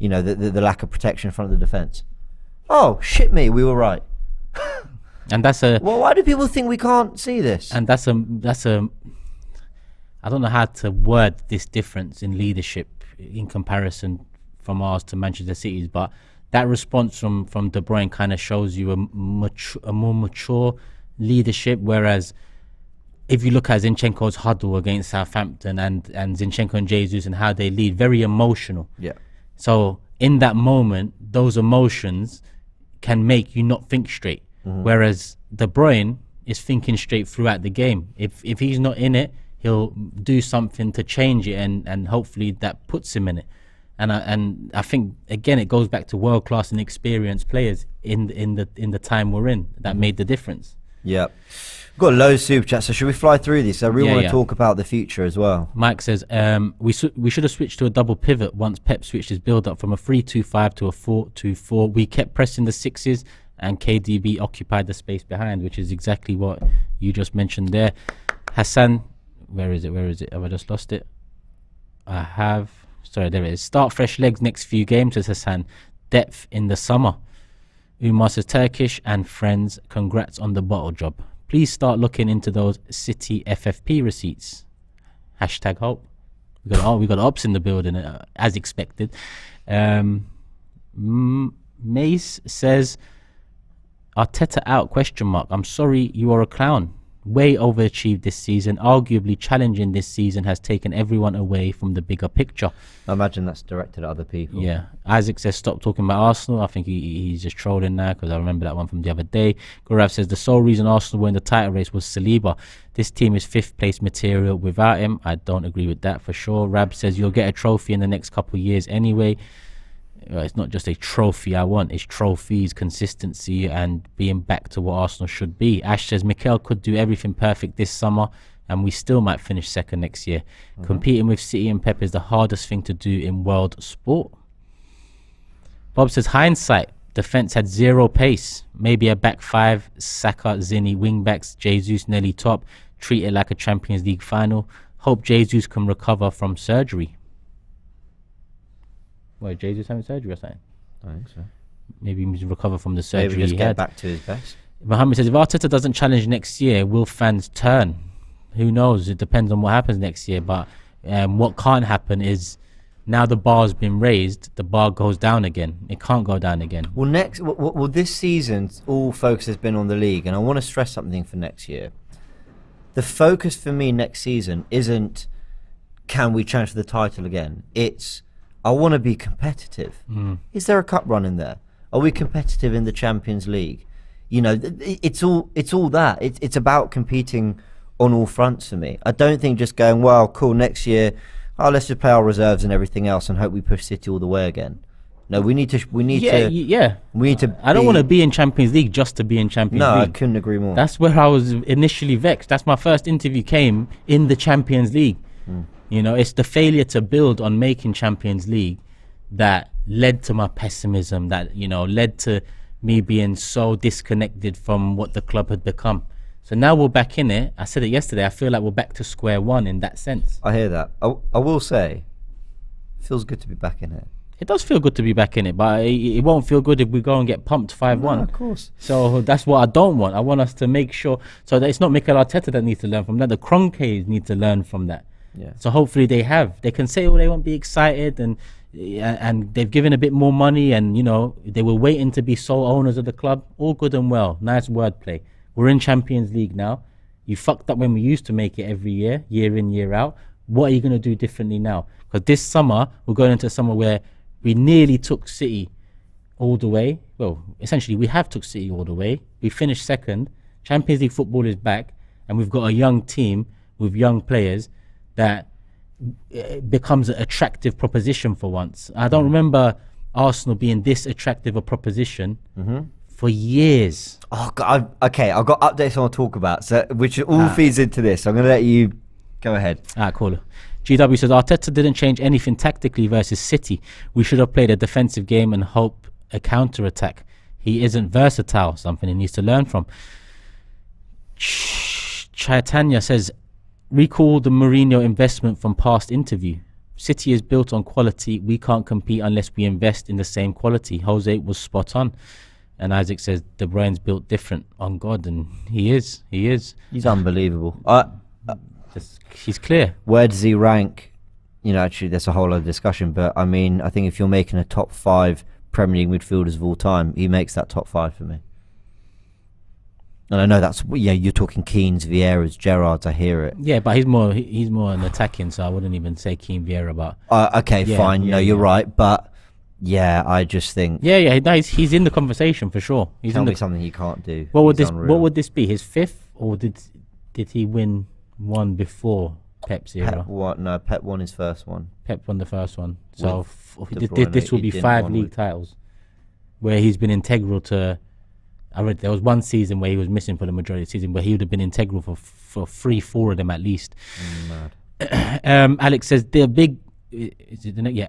A: the lack of protection in front of the defence. Oh, shit me, we were right.
B: And that's a...
A: Well, why do people think we can't see this?
B: And that's a... I don't know how to word this difference in leadership in comparison from ours to Manchester City's, but that response from De Bruyne kind of shows you a more mature leadership, whereas if you look at Zinchenko's huddle against Southampton and Zinchenko and Jesus and how they lead, very emotional. Yeah. So in that moment, those emotions can make you not think straight. Mm-hmm. Whereas De Bruyne is thinking straight throughout the game. If he's not in it, he'll do something to change it, and hopefully that puts him in it. And I think again it goes back to world class and experienced players in the time we're in that made the difference.
A: Yep. We've got loads of super chats, so should we fly through these? I really want to talk about the future as well.
B: Mike says, we should have switched to a double pivot once Pep switched his build-up from a 3-2-5 to a 4-2-4. We kept pressing the sixes and KDB occupied the space behind, which is exactly what you just mentioned there. Hassan, where is it? Have I just lost it? I have. Sorry, there it is. Start fresh legs next few games, says Hassan. Depth in the summer. Umar says, Turkish and friends, congrats on the bottle job. Please start looking into those City FFP receipts. Hashtag hope. We got ops in the building, as expected. Mace says, Arteta out, ? I'm sorry, you are a clown. Way overachieved this season. Arguably challenging this season has taken everyone away from the bigger picture.
A: I imagine that's directed at other people.
B: Yeah. Isaac says, stop talking about Arsenal. I think he's just trolling now because I remember that one from the other day. Gaurav says, the sole reason Arsenal were in the title race was Saliba. This team is 5th place material without him. I don't agree with that for sure. Rab says, you'll get a trophy in the next couple of years anyway. It's not just a trophy I want, it's trophies, consistency, and being back to what Arsenal should be. Ash says Mikel could do everything perfect this summer and we still might finish second next year. Competing with City and Pep is the hardest thing to do in world sport. Bob says hindsight, defence had zero pace. Maybe a back five, Saka, Zinni, wing backs, Jesus, Nelly top, treat it like a Champions League final. Hope Jesus can recover from surgery. Wait, Jesus having surgery or something?
A: I think so.
B: Maybe he's recover from the surgery.
A: Maybe just
B: he
A: get
B: had.
A: back to his best.
B: Mohammed says, if Arteta doesn't challenge next year, will fans turn? Who knows? It depends on what happens next year. But what can't happen is now the bar's been raised, the bar goes down again. It can't go down again.
A: Well, this season, all focus has been on the league, and I want to stress something for next year. The focus for me next season isn't can we challenge for the title again? It's I want to be competitive. Is there a cup run in there? Are we competitive in the Champions League? You know, it's all that. It's about competing on all fronts for me. I don't think just going, well, cool, next year, let's just play our reserves and everything else and hope we push City all the way again. No, we need to.
B: I don't want to be in Champions League just to be in Champions League.
A: No, I couldn't agree more.
B: That's where I was initially vexed. That's my first interview came in the Champions League. You know, it's the failure to build on making Champions League that led to my pessimism, that, you know, led to me being so disconnected from what the club had become. So now we're back in it. I said it yesterday. I feel like we're back to square one in that sense.
A: I hear that. I will say, it feels good to be back in it.
B: It does feel good to be back in it, but it won't feel good if we go and get pumped 5-1.
A: No, of course.
B: So that's what I don't want. I want us to make sure so that it's not Mikel Arteta that needs to learn from that. The Kroenkes need to learn from that.
A: Yeah.
B: So hopefully they have. They can say, they won't be excited, and they've given a bit more money, and, you know, they were waiting to be sole owners of the club. All good and well. Nice wordplay. We're in Champions League now. You fucked up when we used to make it every year, year in, year out. What are you going to do differently now? Because this summer, we're going into a summer where we nearly took City all the way. Well, essentially, we have took City all the way. We finished second. Champions League football is back, and we've got a young team with young players that becomes an attractive proposition for once. I don't remember Arsenal being this attractive a proposition for years.
A: Oh God, okay, I've got updates I want to talk about, so which all feeds into this. So I'm going to let you go ahead.
B: Cool. GW says, Arteta didn't change anything tactically versus City. We should have played a defensive game and hope a counter-attack. He isn't versatile, something he needs to learn from. Chaitanya says, recall the Mourinho investment from past interview. City is built on quality. We can't compete unless we invest in the same quality. Jose was spot on. And Isaac says De Bruyne's built different on God, and he is.
A: He's unbelievable.
B: He's clear.
A: Where does he rank? You know, actually, there's a whole other discussion, but I mean, I think if you're making a top 5 Premier League midfielders of all time, he makes that top 5 for me. And I know that's, you're talking Keanes, Vieiras, Gerrards, I hear it.
B: Yeah, but he's more an attacking, so I wouldn't even say Keane, Vieira, but...
A: okay, fine, you're right, but yeah, I just think...
B: Yeah, no, he's in the conversation for sure.
A: Tell me something he can't do.
B: What would this be, his 5th, or did he win one before Pep's era?
A: Pep won his first one.
B: Pep won the first one. So this will be 5 league titles where he's been integral to I read there was one season where he was missing for the majority of the season, where he would have been integral for 3-4 of them at least.
A: Mad.
B: Alex says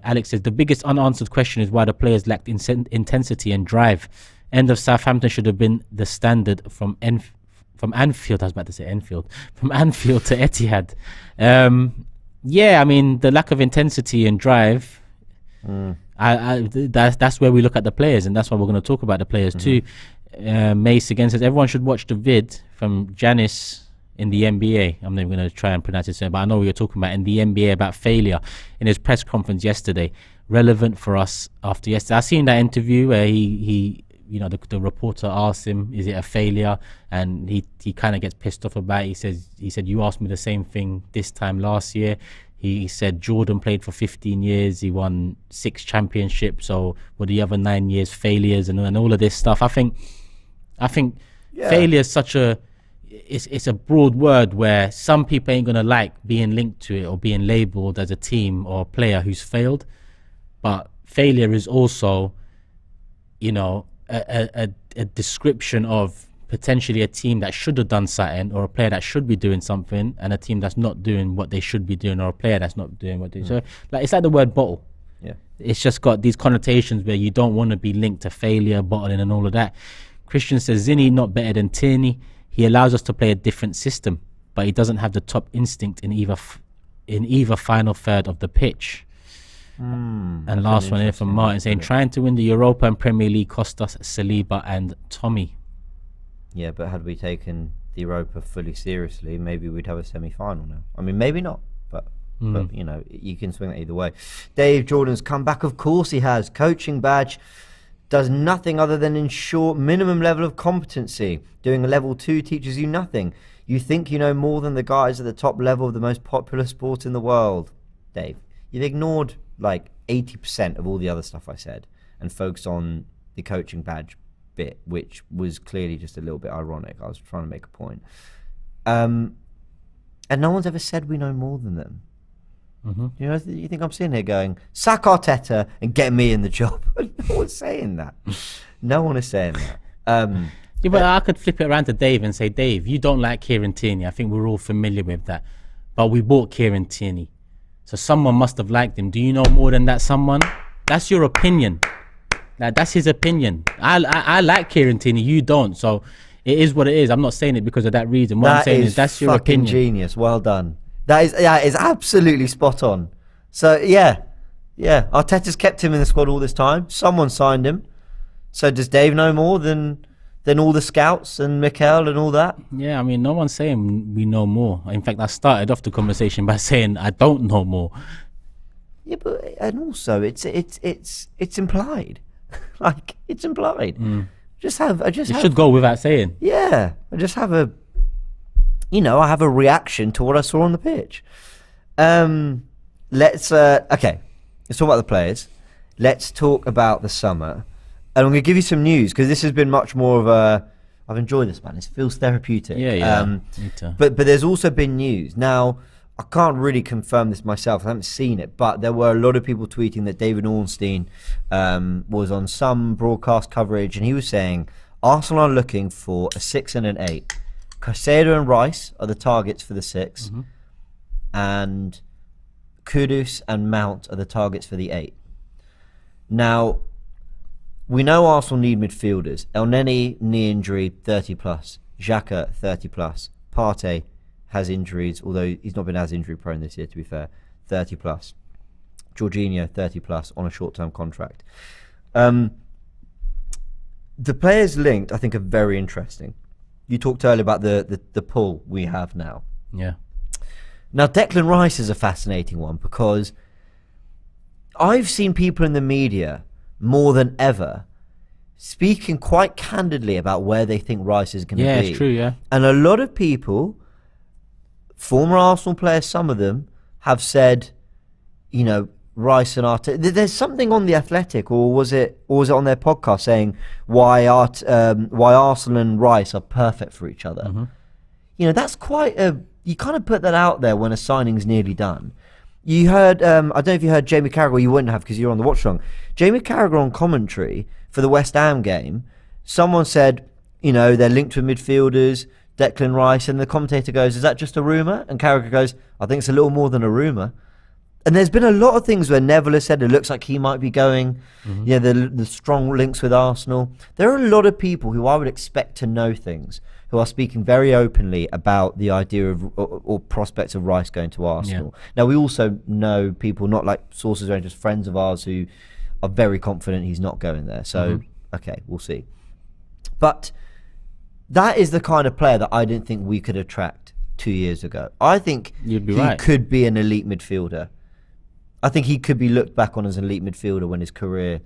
B: Alex says the biggest unanswered question is why the players lacked intensity and drive. End of Southampton should have been the standard from Anfield. I was about to say Enfield. From Anfield to Etihad. Yeah, I mean the lack of intensity and drive. That's where we look at the players, and that's why we're going to talk about the players too. Mace again says everyone should watch the vid from Janice in the NBA. I'm not even going to try and pronounce it, but I know what you're talking about in the NBA about failure in his press conference yesterday. Relevant for us after yesterday. I seen that interview where he the reporter asked him, "Is it a failure?" And he kind of gets pissed off about it. He said, "You asked me the same thing this time last year." He said Jordan played for 15 years. He won 6 championships. So were the other 9 years failures and all of this stuff? I think failure is such it's a broad word where some people ain't gonna like being linked to it or being labelled as a team or a player who's failed. But failure is also, a description of potentially a team that should have done something, or a player that should be doing something, and a team that's not doing what they should be doing, or a player that's not doing what they so it's like the word bottle. It's just got these connotations where you don't want to be linked to failure, bottling and all of that. Christian says Zinni not better than Tierney. He allows us to play a different system, but he doesn't have the top instinct in either final third of the pitch. And last one here from Martin saying trying to win the Europa and Premier League cost us Saliba and Tommy.
A: Yeah, but had we taken the Europa fully seriously, maybe we'd have a semi-final now. I mean, maybe not, but you can swing it either way. Dave Jordan's come back. Of course he has. Coaching badge does nothing other than ensure minimum level of competency. Doing a level 2 teaches you nothing. You think you know more than the guys at the top level of the most popular sport in the world. Dave, you've ignored like 80% of all the other stuff I said and focused on the coaching badge bit, which was clearly just a little bit ironic. I was trying to make a point. And no one's ever said we know more than them. You think I'm sitting here going, sack Arteta and get me in the job? No one's saying that. No one is saying that.
B: But I could flip it around to Dave and say, Dave, you don't like Kieran Tierney. I think we're all familiar with that. But we bought Kieran Tierney. So someone must have liked him. Do you know more than that someone? That's your opinion. That's his opinion. I like Kieran Tierney. You don't. So it is what it is. I'm not saying it because of that reason. What I'm saying is that's your opinion.
A: Genius. Well done. That is absolutely spot on. So yeah. Arteta's kept him in the squad all this time. Someone signed him. So does Dave know more than all the scouts and Mikel and all that?
B: Yeah, I mean, no one's saying we know more. In fact, I started off the conversation by saying I don't know more.
A: Yeah, and also it's implied. Like it's implied. You should
B: go without saying.
A: Yeah, I just have a reaction to what I saw on the pitch. Let's talk about the players. Let's talk about the summer. And I'm going to give you some news because this has been much more of a... I've enjoyed this, man. It feels therapeutic.
B: Yeah. Me too.
A: But there's also been news. Now, I can't really confirm this myself. I haven't seen it. But there were a lot of people tweeting that David Ornstein was on some broadcast coverage. And he was saying, Arsenal are looking for a 6 and an 8. Caicedo and Rice are the targets for the 6. And Kudus and Mount are the targets for the 8. Now... we know Arsenal need midfielders. El Neni, knee injury, 30 plus. Xhaka, 30 plus. Partey has injuries, although he's not been as injury prone this year, to be fair. 30 plus. Jorginho, 30 plus on a short-term contract. The players linked, I think, are very interesting. You talked earlier about the pull we have now.
B: Yeah.
A: Now, Declan Rice is a fascinating one because I've seen people in the media more than ever speaking quite candidly about where they think Rice is going to be.
B: Yeah, it's true, yeah.
A: And a lot of people, former Arsenal players, some of them, have said, Rice and Arteta. There's something on The Athletic, or was it on their podcast saying why Arsenal and Rice are perfect for each other. That's quite you kind of put that out there when a signing's nearly done. You heard, I don't know if you heard Jamie Carragher, you wouldn't have because you're on the watch long. Jamie Carragher on commentary for the West Ham game, someone said, you know, they're linked with midfielders, Declan Rice, and the commentator goes, is that just a rumour? And Carragher goes, I think it's a little more than a rumour. And there's been a lot of things where Neville has said it looks like he might be going. Yeah, the strong links with Arsenal. There are a lot of people who I would expect to know things who are speaking very openly about the idea of or prospects of Rice going to Arsenal. Yeah. Now, we also know people, not like sources or just friends of ours, who are very confident he's not going there. So, okay, we'll see. But that is the kind of player that I didn't think we could attract 2 years ago. I think he could be an elite midfielder. I think he could be looked back on as an elite midfielder when his career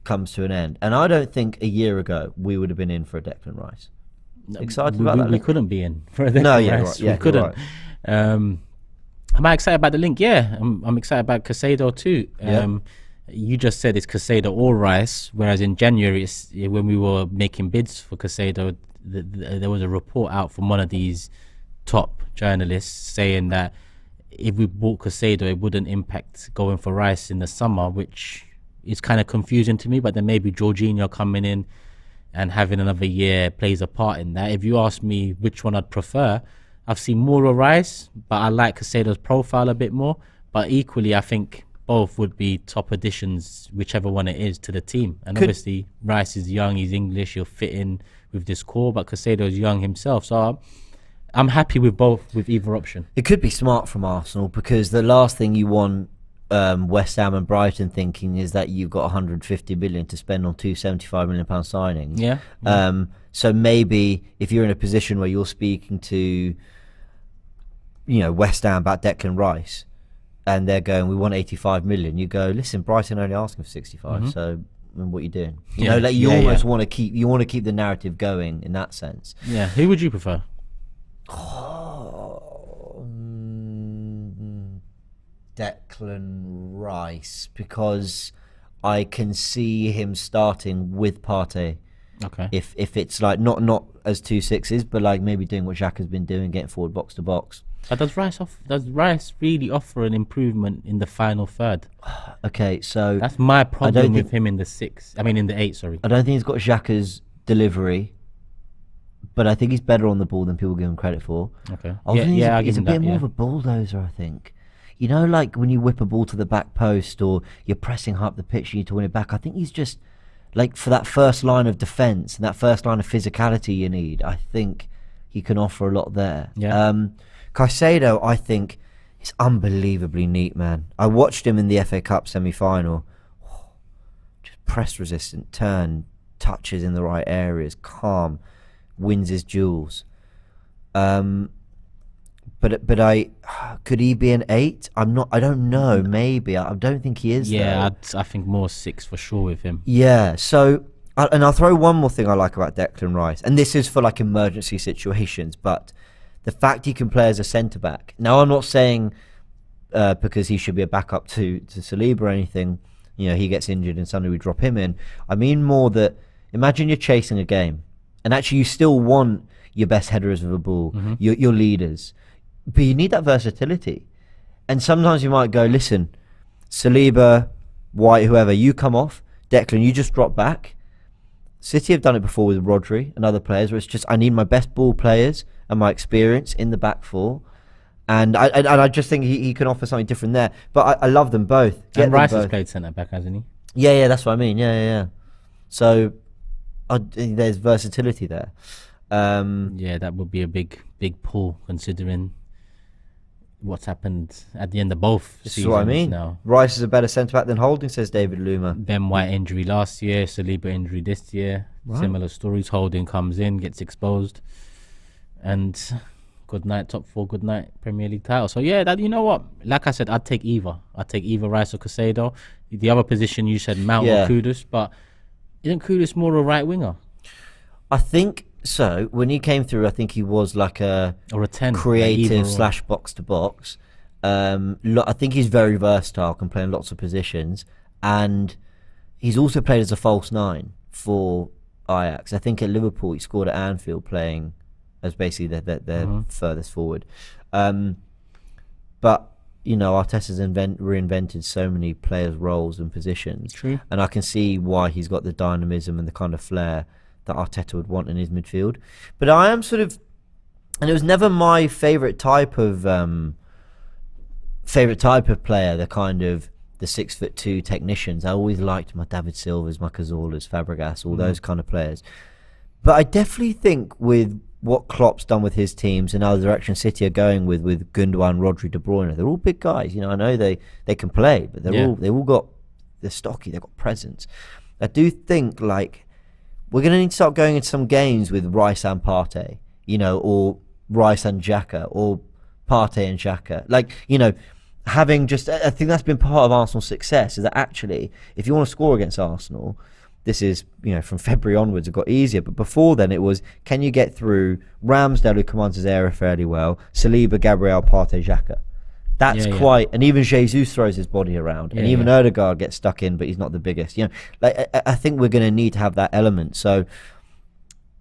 A: comes to an end. And I don't think a year ago we would have been in for a Declan Rice. Excited about that?
B: We couldn't be in for a Declan Rice.
A: Right. Yeah,
B: we couldn't.
A: Right.
B: Am I excited about the link? Yeah, I'm excited about Caicedo too. You just said it's Caicedo or Rice, whereas in January, when we were making bids for Caicedo, there was a report out from one of these top journalists saying that if we bought Caicedo, it wouldn't impact going for Rice in the summer, which is kind of confusing to me. But then maybe Jorginho coming in and having another year plays a part in that. If you ask me which one I'd prefer, I've seen more of Rice, but I like Caicedo's profile a bit more. But equally, I think both would be top additions, whichever one it is, to the team. And obviously, Rice is young, he's English, he'll fit in with this core, but Caicedo is young himself. So I'm happy with both, with either option.
A: It could be smart from Arsenal, because the last thing you want West Ham and Brighton thinking is that you've got 150 million to spend on two £75 million signings.
B: Yeah.
A: So maybe if you're in a position where you're speaking to, you know, West Ham about Declan Rice, and they're going, we want 85 million, you go, listen, Brighton only asking for 65, so what are you doing? You know, like you almost want to keep the narrative going in that sense.
B: Yeah. Who would you prefer?
A: Declan Rice, because I can see him starting with Partey.
B: Okay.
A: If it's like not as 2 6s, but like maybe doing what Xhaka's been doing, getting forward box to box.
B: But does Rice really offer an improvement in the final third?
A: Okay, so
B: that's my problem with him in the 8. Sorry.
A: I don't think he's got Xhaka's delivery, but I think he's better on the ball than people give him credit for.
B: Okay.
A: He's a bit more of a bulldozer, I think. You know, like when you whip a ball to the back post or you're pressing high up the pitch, you need to win it back. I think he's just like, for that first line of defence and that first line of physicality you need, I think he can offer a lot there.
B: Yeah.
A: Caicedo, I think, is unbelievably neat, man. I watched him in the FA Cup semi-final. Just press resistant, turn, touches in the right areas, calm, wins his duels. But I could he be an 8? I don't know. Maybe I don't think he is.
B: Yeah, I think more 6 for sure with him.
A: Yeah. So, and I'll throw one more thing I like about Declan Rice, and this is for like emergency situations, but the fact he can play as a centre back. Now, I'm not saying because he should be a backup to Saliba or anything. You know, he gets injured and suddenly we drop him in. I mean more that, imagine you're chasing a game, and actually you still want your best headers of a ball, your leaders, but you need that versatility. And sometimes you might go, listen, Saliba, White, whoever, you come off, Declan, you just drop back. City have done it before with Rodri and other players, where it's just, I need my best ball players and my experience in the back four. And I just think he can offer something different there. But I love them both.
B: And Rice has played centre back, hasn't he?
A: Yeah, that's what I mean. Yeah. So there's versatility there.
B: Yeah, that would be a big pull considering what's happened at the end of both seasons. That's what I mean. Now,
A: Rice is a better centre back than Holding, says David Luma.
B: Ben White injury last year, Saliba injury this year. Right. Similar stories. Holding comes in, gets exposed, and good night top 4, good night Premier League title. So yeah, that, you know what? Like I said, I'd take either. Rice or Caicedo. The other position you said Mount or Kudus, but isn't Kudus more a right winger?
A: I think so. When he came through, I think he was like a
B: 10
A: creative / box to box. I think he's very versatile, can play in lots of positions, and he's also played as a false 9 for Ajax. I think at Liverpool he scored at Anfield playing as basically their furthest forward. But you know, Arteta's reinvented so many players' roles and positions.
B: True.
A: And I can see why he's got the dynamism and the kind of flair that Arteta would want in his midfield. But I am sort of, and it was never my favourite type of player, the kind of the 6'2" technicians. I always liked my David Silvas, my Cazolas, Fabregas, all those kind of players. But I definitely think with what Klopp's done with his teams and how the direction City are going with Gundogan, Rodri, De Bruyne, they're all big guys. I know they can play, but they're stocky, they've got presence. I do think like we're going to need to start going into some games with Rice and Partey, or Rice and Xhaka, or Partey and Xhaka. Having just, I think that's been part of Arsenal's success, is that actually, if you want to score against Arsenal, this is, from February onwards, it got easier. But before then, it was, can you get through Ramsdale, who commands his area fairly well, Saliba, Gabriel, Partey, Xhaka? That's quite, and even Jesus throws his body around, and even Odegaard gets stuck in, but he's not the biggest. I think we're going to need to have that element. So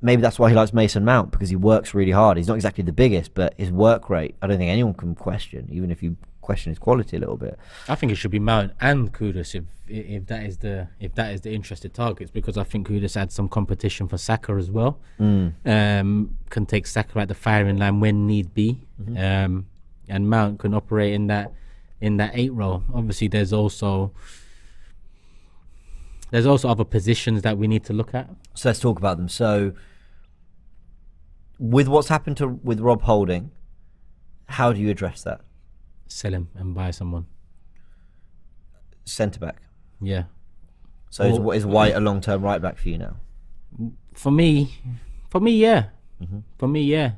A: maybe that's why he likes Mason Mount, because he works really hard. He's not exactly the biggest, but his work rate, I don't think anyone can question, even if you question his quality a little bit.
B: I think it should be Mount and Kudus if that is the interested targets, because I think Kudus adds some competition for Saka as well. Can take Saka at the firing line when need be, and Mount can operate in that 8 role. Obviously, there's also other positions that we need to look at.
A: So let's talk about them. So with what's happened with Rob Holding, how do you address that?
B: Sell him and buy someone.
A: Centre back.
B: Yeah.
A: So is White a long-term right back for you now?
B: For me, yeah. For me, yeah.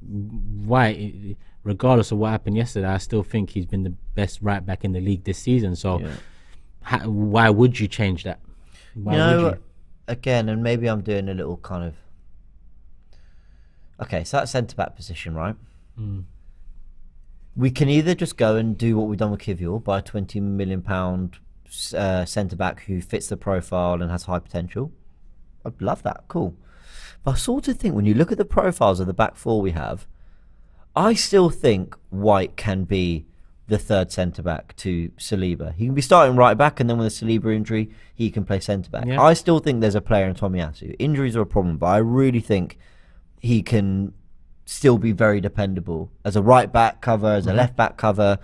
B: White, regardless of what happened yesterday, I still think he's been the best right back in the league this season. So why would you change that?
A: Again, and maybe I'm doing a little kind of... Okay, so that centre back position, right? We can either just go and do what we've done with Kivior, buy a £20 million centre back who fits the profile and has high potential. I'd love that. Cool. But I sort of think when you look at the profiles of the back four we have, I still think White can be the third centre back to Saliba. He can be starting right back, and then with a Saliba injury, he can play centre back. I still think there's a player in Tomiyasu. Injuries are a problem, but I really think he can still be very dependable as a right back cover, as a left back cover,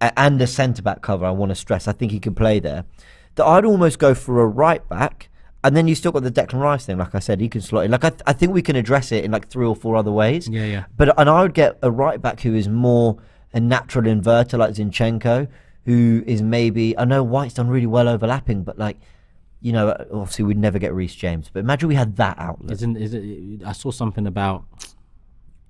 A: and a centre back cover. I want to stress, I think he can play there. That I'd almost go for a right back, and then you still got the Declan Rice thing. Like I said, he can slot in. Like I think we can address it in like 3 or 4 other ways. But I would get a right back who is more a natural inverter, like Zinchenko, who is maybe, I know White's done really well overlapping, but like, obviously we'd never get Reece James. But imagine we had that outlet.
B: I saw something about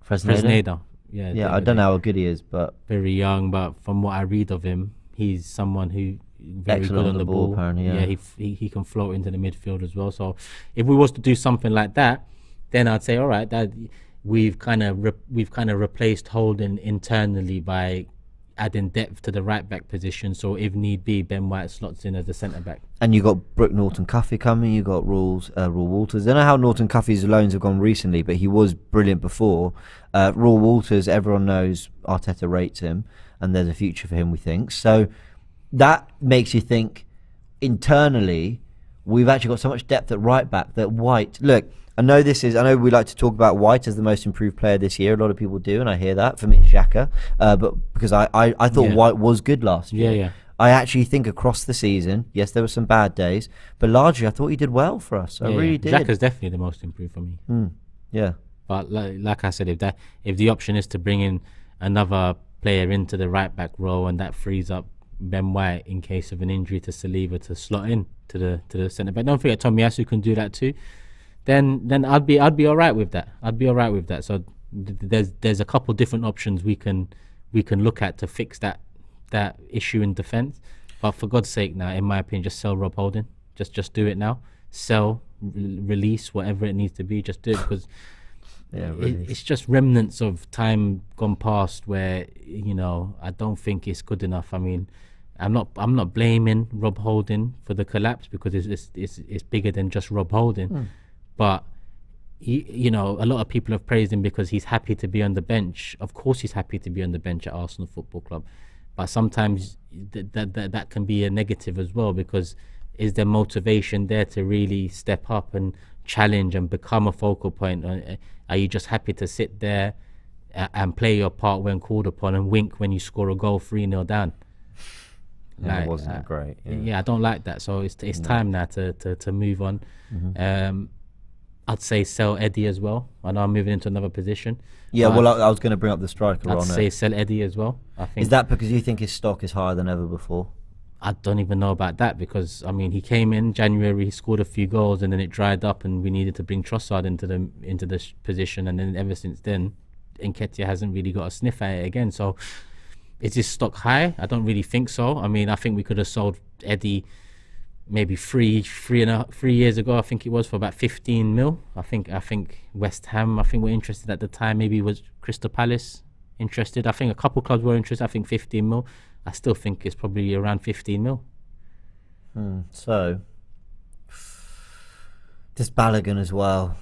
A: Fresneda.
B: Yeah,
A: I don't know how good he is, but
B: very young. But from what I read of him, he's someone who very good on the ball. Apparently, he can float into the midfield as well. So if we was to do something like that, then I'd say, all right, that we've kind of replaced Holding internally by adding depth to the right back position. So if need be, Ben White slots in as a centre back.
A: And you got Brooke Norton-Cuffy coming. You got Raul Walters. I don't know how Norton-Cuffy's loans have gone recently, but he was brilliant before. Raul Walters, everyone knows Arteta rates him, and there's a future for him, we think. So that makes you think internally we've actually got so much depth at right back that White. Look, I know we like to talk about White as the most improved player this year. A lot of people do, and I hear that. For me, it's Xhaka, but because I thought White was good last year. I actually think across the season, yes, there were some bad days, but largely I thought he did well for us. I really did.
B: Xhaka's definitely the most improved for me. But like I said, if the option is to bring in another player into the right back role, and that frees up Ben White in case of an injury to Saliba to slot in to the centre back. Don't forget Tomiyasu can do that too. Then I'd be all right with that. So there's a couple different options we can look at to fix that issue in defence. But for God's sake, now, in my opinion, just sell Rob Holding. Just do it now. Sell, release, whatever it needs to be. Just do it, because it's just remnants of time gone past where I don't think it's good enough. I mean, I'm not blaming Rob Holding for the collapse, because it's bigger than just Rob Holding. But a lot of people have praised him because he's happy to be on the bench. Of course, he's happy to be on the bench at Arsenal Football Club, but sometimes that can be a negative as well, because is there motivation there to really step up and challenge and become a focal point? Are you just happy to sit there and play your part when called upon and wink when you score a goal 3-0 down?
A: It wasn't great.
B: Yeah, I don't like that. So it's time now to move on. I'd say sell Eddie as well. I know I'm moving into another position.
A: Yeah, well, I was going to bring up the striker on it.
B: I'd say sell Eddie as well. I think.
A: Is that because you think his stock is higher than ever before?
B: I don't even know about that, because I mean, he came in January, he scored a few goals, and then it dried up, and we needed to bring Trossard into the position, and then ever since then, Nketiah hasn't really got a sniff at it again. So, is his stock high? I don't really think so. I mean, I think we could have sold Eddie maybe three years ago. I think it was for about 15 mil. I think West Ham, were interested at the time. Maybe it was Crystal Palace interested. I think a couple clubs were interested. I think 15 mil. I still think it's probably around 15 mil.
A: So, this Balogun as well.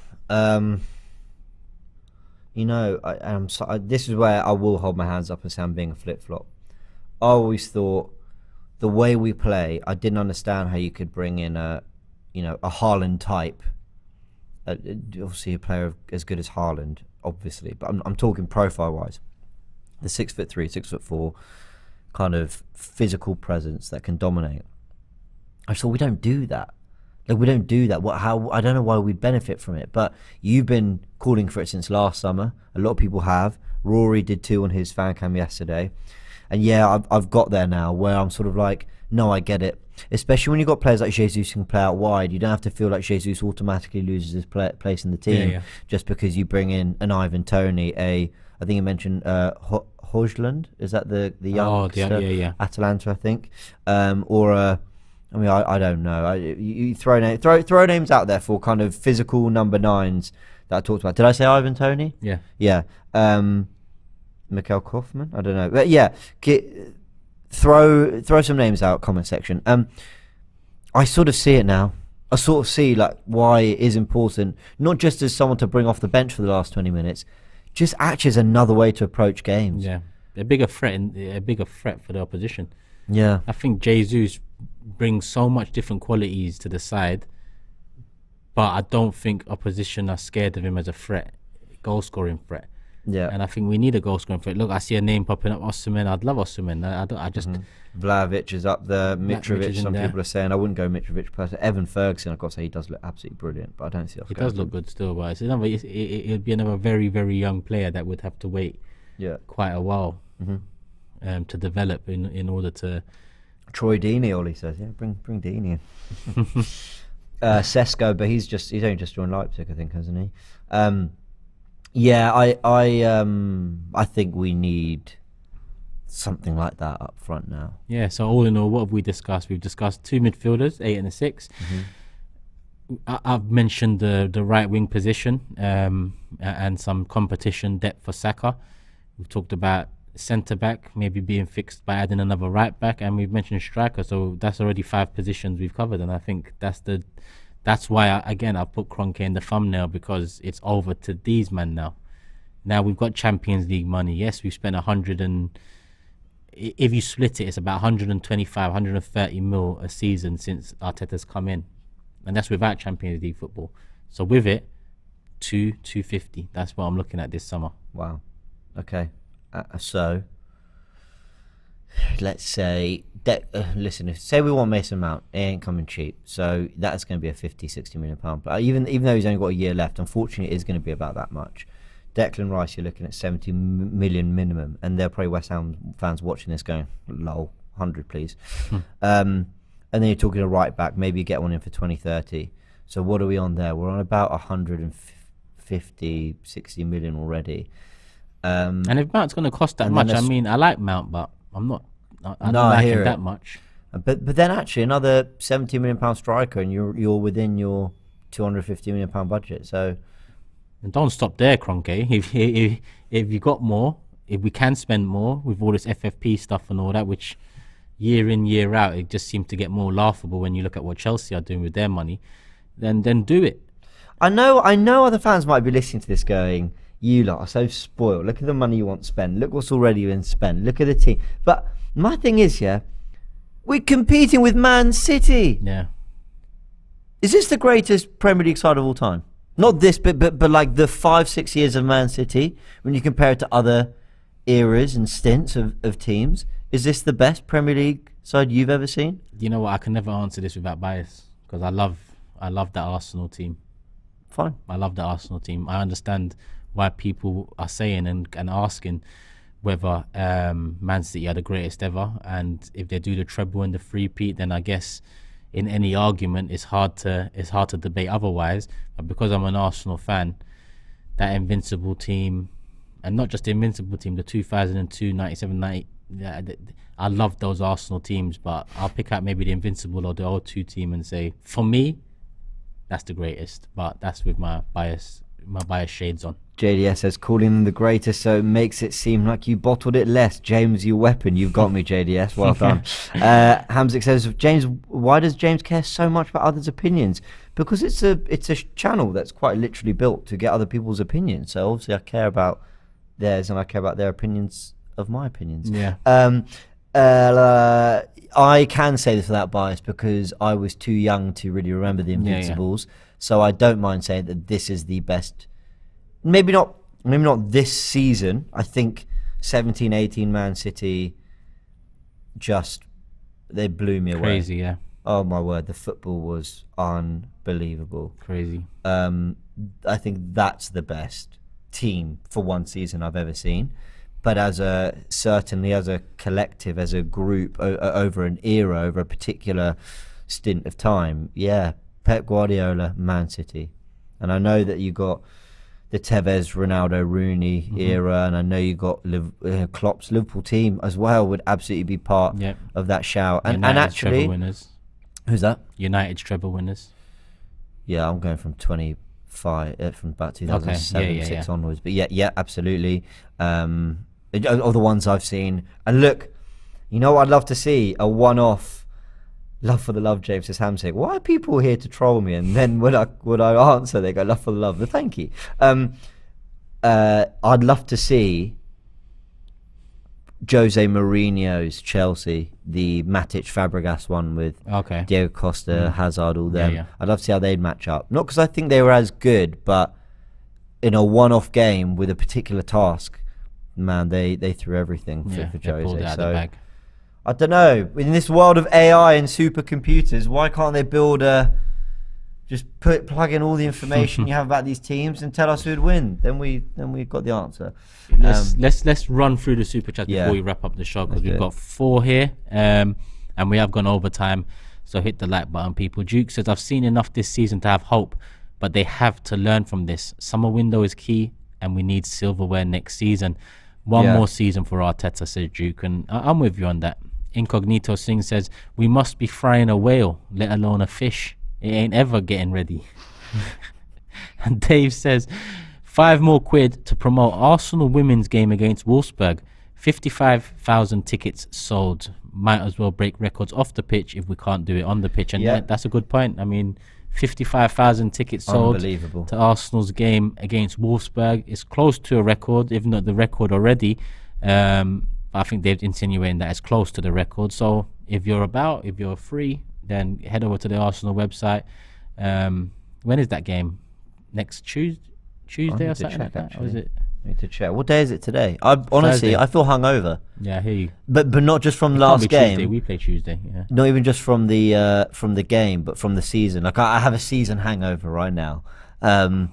A: This is where I will hold my hands up and say I'm being a flip-flop. I always thought the way we play, I didn't understand how you could bring in a Haaland type. Obviously, a player as good as Haaland, obviously, but I'm talking profile-wise. The 6'3", 6'4", kind of physical presence that can dominate. I thought we don't do that. We don't do that. I don't know why we benefit from it, but you've been calling for it since last summer. A lot of people have. Rory did too on his fan cam yesterday. And yeah, I've got there now where I'm sort of like, no, I get it. Especially when you've got players like Jesus who can play out wide. You don't have to feel like Jesus automatically loses his place in the team just because you bring in an Ivan Toney, I think you mentioned Højlund. Is that the youngster? Atalanta, I think. I don't know. You throw names out there for kind of physical number 9s that I talked about. Did I say Ivan Toney?
B: Yeah.
A: Yeah. Mikhail Kaufman? I don't know. But yeah, throw some names out, comment section. I sort of see it now. I sort of see like why it is important, not just as someone to bring off the bench for the last 20 minutes, just actually as another way to approach games.
B: Yeah. A bigger threat for the opposition.
A: Yeah.
B: I think Jesus brings so much different qualities to the side, but I don't think opposition are scared of him as a threat, goal scoring threat.
A: Yeah.
B: And I think we need a goal scoring threat. Look, I see a name popping up, Osimhen. I'd love Osimhen. I just
A: Vlahovic is up there. Mitrovic, some
B: there.
A: people are saying. I wouldn't go Mitrovic personally. Evan Ferguson, I've got to say, he does look absolutely brilliant, but I don't see.
B: He does look good still, but it'd be another very, very young player that would have to wait quite a while to develop in order to.
A: Troy Deeney, all he says, bring Deeney in. Sesko, but he's only just joined Leipzig, I think, hasn't he? I think we need something like that up front now.
B: Yeah. So all in all, what have we discussed? We've discussed 2 midfielders, 8 and a 6. I've mentioned the right wing position and some competition depth for Saka. We've talked about centre back maybe being fixed by adding another right back, and we've mentioned striker. So that's already 5 positions we've covered, and I think that's why I put Kroenke in the thumbnail, because it's over to these men now. Now we've got Champions League money. Yes, we've spent 100 and if you split it, it's about 125, 130 mil a season since Arteta's come in, and that's without Champions League football. So with it, 250. That's what I'm looking at this summer.
A: Wow. Okay. So let's say listen, say we want Mason Mount, it ain't coming cheap, so that's going to be a 50-60 million pound player. Even though he's only got a year left, unfortunately it is going to be about that much. Declan Rice, you're looking at 70 million minimum, and there are probably West Ham fans watching this going, lol, 100 please. And then you're talking a right back, maybe you get one in for 20-30. So what are we on there? We're on about 150-60 million already.
B: And if Mount's going to cost that much, I mean, I like Mount, but I'm not. I don't like him that much.
A: But then actually another 70 million pound striker, and you're within your 250 million pound budget. So,
B: and don't stop there, Kroenke. If you got more, if we can spend more with all this FFP stuff and all that, which year in year out it just seems to get more laughable when you look at what Chelsea are doing with their money, then do it.
A: I know other fans might be listening to this going, you lot are so spoiled. Look at the money you want to spend. Look what's already been spent. Look at the team. But my thing is, we're competing with Man City.
B: Yeah.
A: Is this the greatest Premier League side of all time? Not this, but like the 5-6 years of Man City, when you compare it to other eras and stints of teams, is this the best Premier League side you've ever seen?
B: You know what? I can never answer this without bias because I love that Arsenal team.
A: Fine.
B: I love the Arsenal team. I understand why people are saying and asking whether Man City are the greatest ever, and if they do the treble and the three-peat, then I guess in any argument it's hard to debate otherwise. But because I'm an Arsenal fan, that invincible team, and not just the invincible team, the 2002, 97, 90, I love those Arsenal teams, but I'll pick out maybe the invincible or the 02 team and say, for me, that's the greatest. But that's with my bias shades on.
A: JDS says, calling them the greatest, so it makes it seem like you bottled it less. James, your weapon. You've got me, JDS. Well done. Hamzik says, James, why does James care so much about others' opinions? Because it's a channel that's quite literally built to get other people's opinions. So obviously I care about theirs and I care about their opinions of my opinions.
B: Yeah.
A: I can say this without bias because I was too young to really remember the Invincibles. Yeah. So I don't mind saying that this is the best. Maybe not this season. I think 17-18 Man City they blew me away.
B: Crazy, yeah.
A: Oh my word, the football was unbelievable.
B: Crazy.
A: I think that's the best team for one season I've ever seen. But certainly as a collective, as a group, over an era, over a particular stint of time, yeah, Pep Guardiola, Man City. And I know that you got the Tevez, Ronaldo, Rooney era, and I know you got Klopp's Liverpool team as well would absolutely be part of that shout. And actually,
B: treble winners.
A: Who's that?
B: United's treble winners.
A: Yeah, I'm going from 25, from about 2007, 6 onwards. But yeah, absolutely. Of the ones I've seen. And look, you know what I'd love to see? A one-off love for the love, James says Hamzik. Why are people here to troll me? And then when I answer, they go, love for the love. But thank you. I'd love to see Jose Mourinho's Chelsea, the Matic Fabregas one with Diego Costa, Hazard, all them. Yeah. I'd love to see how they'd match up. Not because I think they were as good, but in a one-off game with a particular task, man, they threw everything for Jose.
B: Pulled it out of the bag.
A: I don't know. In this world of AI and supercomputers, why can't they build plug in all the information you have about these teams and tell us who'd win? Then we've got the answer.
B: Let's run through the super chat before we wrap up the show because we've got 4 here, and we have gone over time. So hit the like button, people. Duke says, I've seen enough this season to have hope, but they have to learn from this. Summer window is key, and we need silverware next season. One more season for Arteta, says Duke, and I'm with you on that. Incognito Singh says, we must be frying a whale, let alone a fish. It ain't ever getting ready. And Dave says, 5 more quid to promote Arsenal women's game against Wolfsburg. 55,000 tickets sold. Might as well break records off the pitch if we can't do it on the pitch. And that's a good point. I mean, 55,000 tickets sold to Arsenal's game against Wolfsburg. It's close to a record, if not the record already. I think they're insinuating that it's close to the record. So if you're free, then head over to the Arsenal website. When is that game? Next Tuesday or something like that? Or is it?
A: I need to check. What day is it today? Honestly, I feel hungover.
B: Yeah, I hear you.
A: But not just from last game.
B: Tuesday. We play Tuesday. Yeah.
A: Not even just from the game, but from the season. Like I have a season hangover right now, and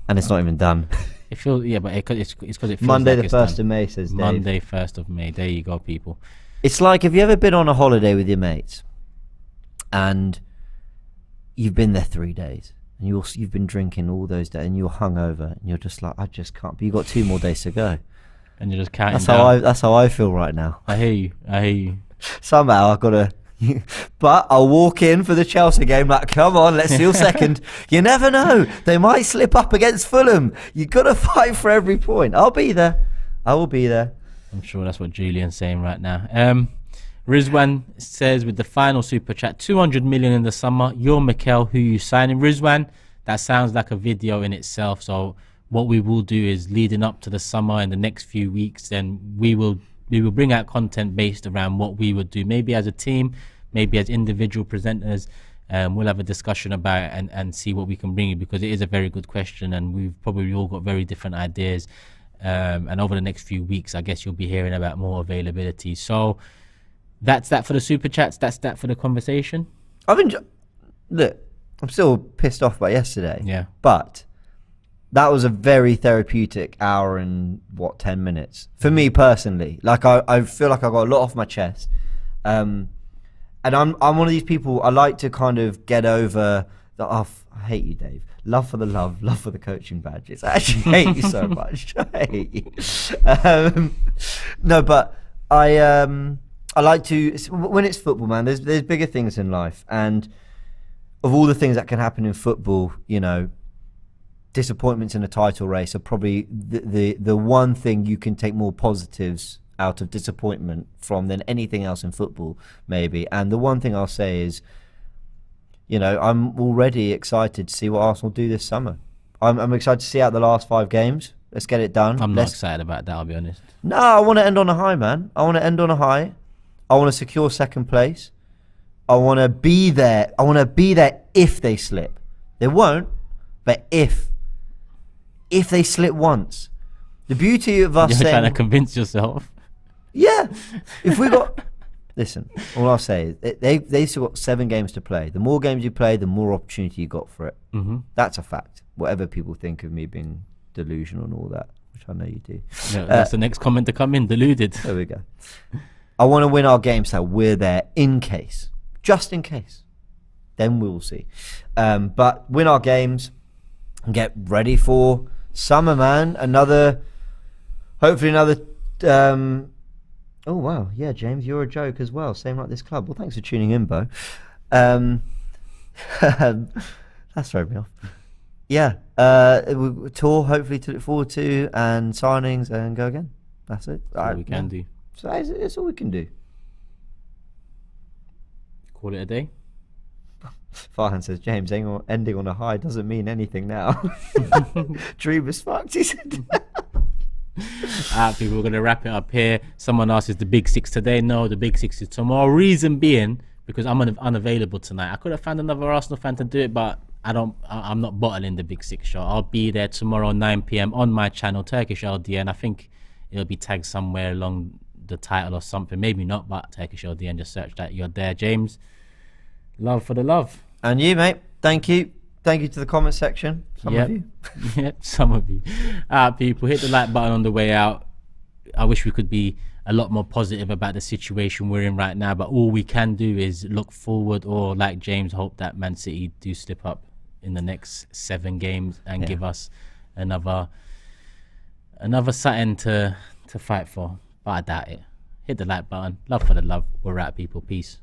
A: it's not even done.
B: It feels but it's because it feels
A: Monday
B: like
A: the 1st of May, says Dave.
B: Monday 1st of May. There you go, people.
A: It's like, have you ever been on a holiday with your mates, and you've been there 3 days, and you've been drinking all those days, and you're hungover, and you're just like, I just can't. But you got 2 more days to go,
B: and you're just counting down.
A: That's how I feel right now.
B: I hear you.
A: Somehow I've got to. But I'll walk in for the Chelsea game like, come on, let's steal second. You never know. They might slip up against Fulham. You got to fight for every point. I'll be there. I will be there.
B: I'm sure that's what Julian's saying right now. Rizwan says with the final super chat, 200 million in the summer. You're Mikel, who you signing? Rizwan, that sounds like a video in itself. So what we will do is leading up to the summer in the next few weeks, then we will bring out content based around what we would do, maybe as a team, maybe as individual presenters, We'll have a discussion about it and see what we can bring you, because it is a very good question and we've probably all got very different ideas. And over the next few weeks, I guess you'll be hearing about more availability. So that's that for the super chats. That's that for the conversation.
A: Look, I'm still pissed off about yesterday.
B: Yeah.
A: But that was a very therapeutic hour and 10 minutes for me personally. Like I feel like I got a lot off my chest. And I'm one of these people, I like to kind of get over the I hate you, Dave. Love for the love for the coaching badges. I actually hate you so much. I hate you. No, but I like to, when it's football, man, there's bigger things in life. And of all the things that can happen in football, you know, disappointments in a title race are probably the one thing you can take more positives out of disappointment from than anything else in football, maybe. And the one thing I'll say is, you know, I'm already excited to see what Arsenal do this summer. I'm excited to see out the last 5 games. Let's get it done.
B: I'm not excited about that, I'll be honest.
A: No, I want to end on a high, man. I want to end on a high. I want to secure second place. I want to be there. I want to be there if they slip. They won't, but if they slip once. The beauty of us
B: You're trying to convince yourself.
A: Yeah. If we got... Listen, all I'll say is they've still got 7 games to play. The more games you play, the more opportunity you got for it.
B: Mm-hmm.
A: That's a fact. Whatever people think of me being delusional and all that, which I know you do.
B: Yeah, that's the next comment to come in, deluded.
A: There we go. I want to win our games so we're there in case. Just in case. Then we'll see. But win our games and get ready for summer, man. Hopefully another... oh, wow. Yeah, James, you're a joke as well. Same like this club. Well, thanks for tuning in, Bo. That's thrown me off. Yeah. Tour, hopefully, to look forward to, and signings, and go again. That's it.
B: That's all we can do.
A: So it's all we can do.
B: Call it a day.
A: Farhan says, James, ending on a high doesn't mean anything now. Dream is fucked, he said.
B: People, we're going to wrap it up here. Someone asked, is the Big 6 today? No, the Big 6 is tomorrow. Reason being, because I'm unavailable tonight. I could have found another Arsenal fan to do it, but I'm not bottling the Big 6 show. I'll be there tomorrow 9 p.m. on my channel, Turkish LDN. I think it'll be tagged somewhere along the title or something. Maybe not, but Turkish LDN, just search that. You're there, James. Love for the love.
A: And you, mate. Thank you. Thank you to the comment section. Some of you.
B: Yep, some of you. People, hit the like button on the way out. I wish we could be a lot more positive about the situation we're in right now, but all we can do is look forward, or like James, hope that Man City do slip up in the next 7 games and give us another something to fight for. But I doubt it. Hit the like button. Love for the love. We're out, people. Peace.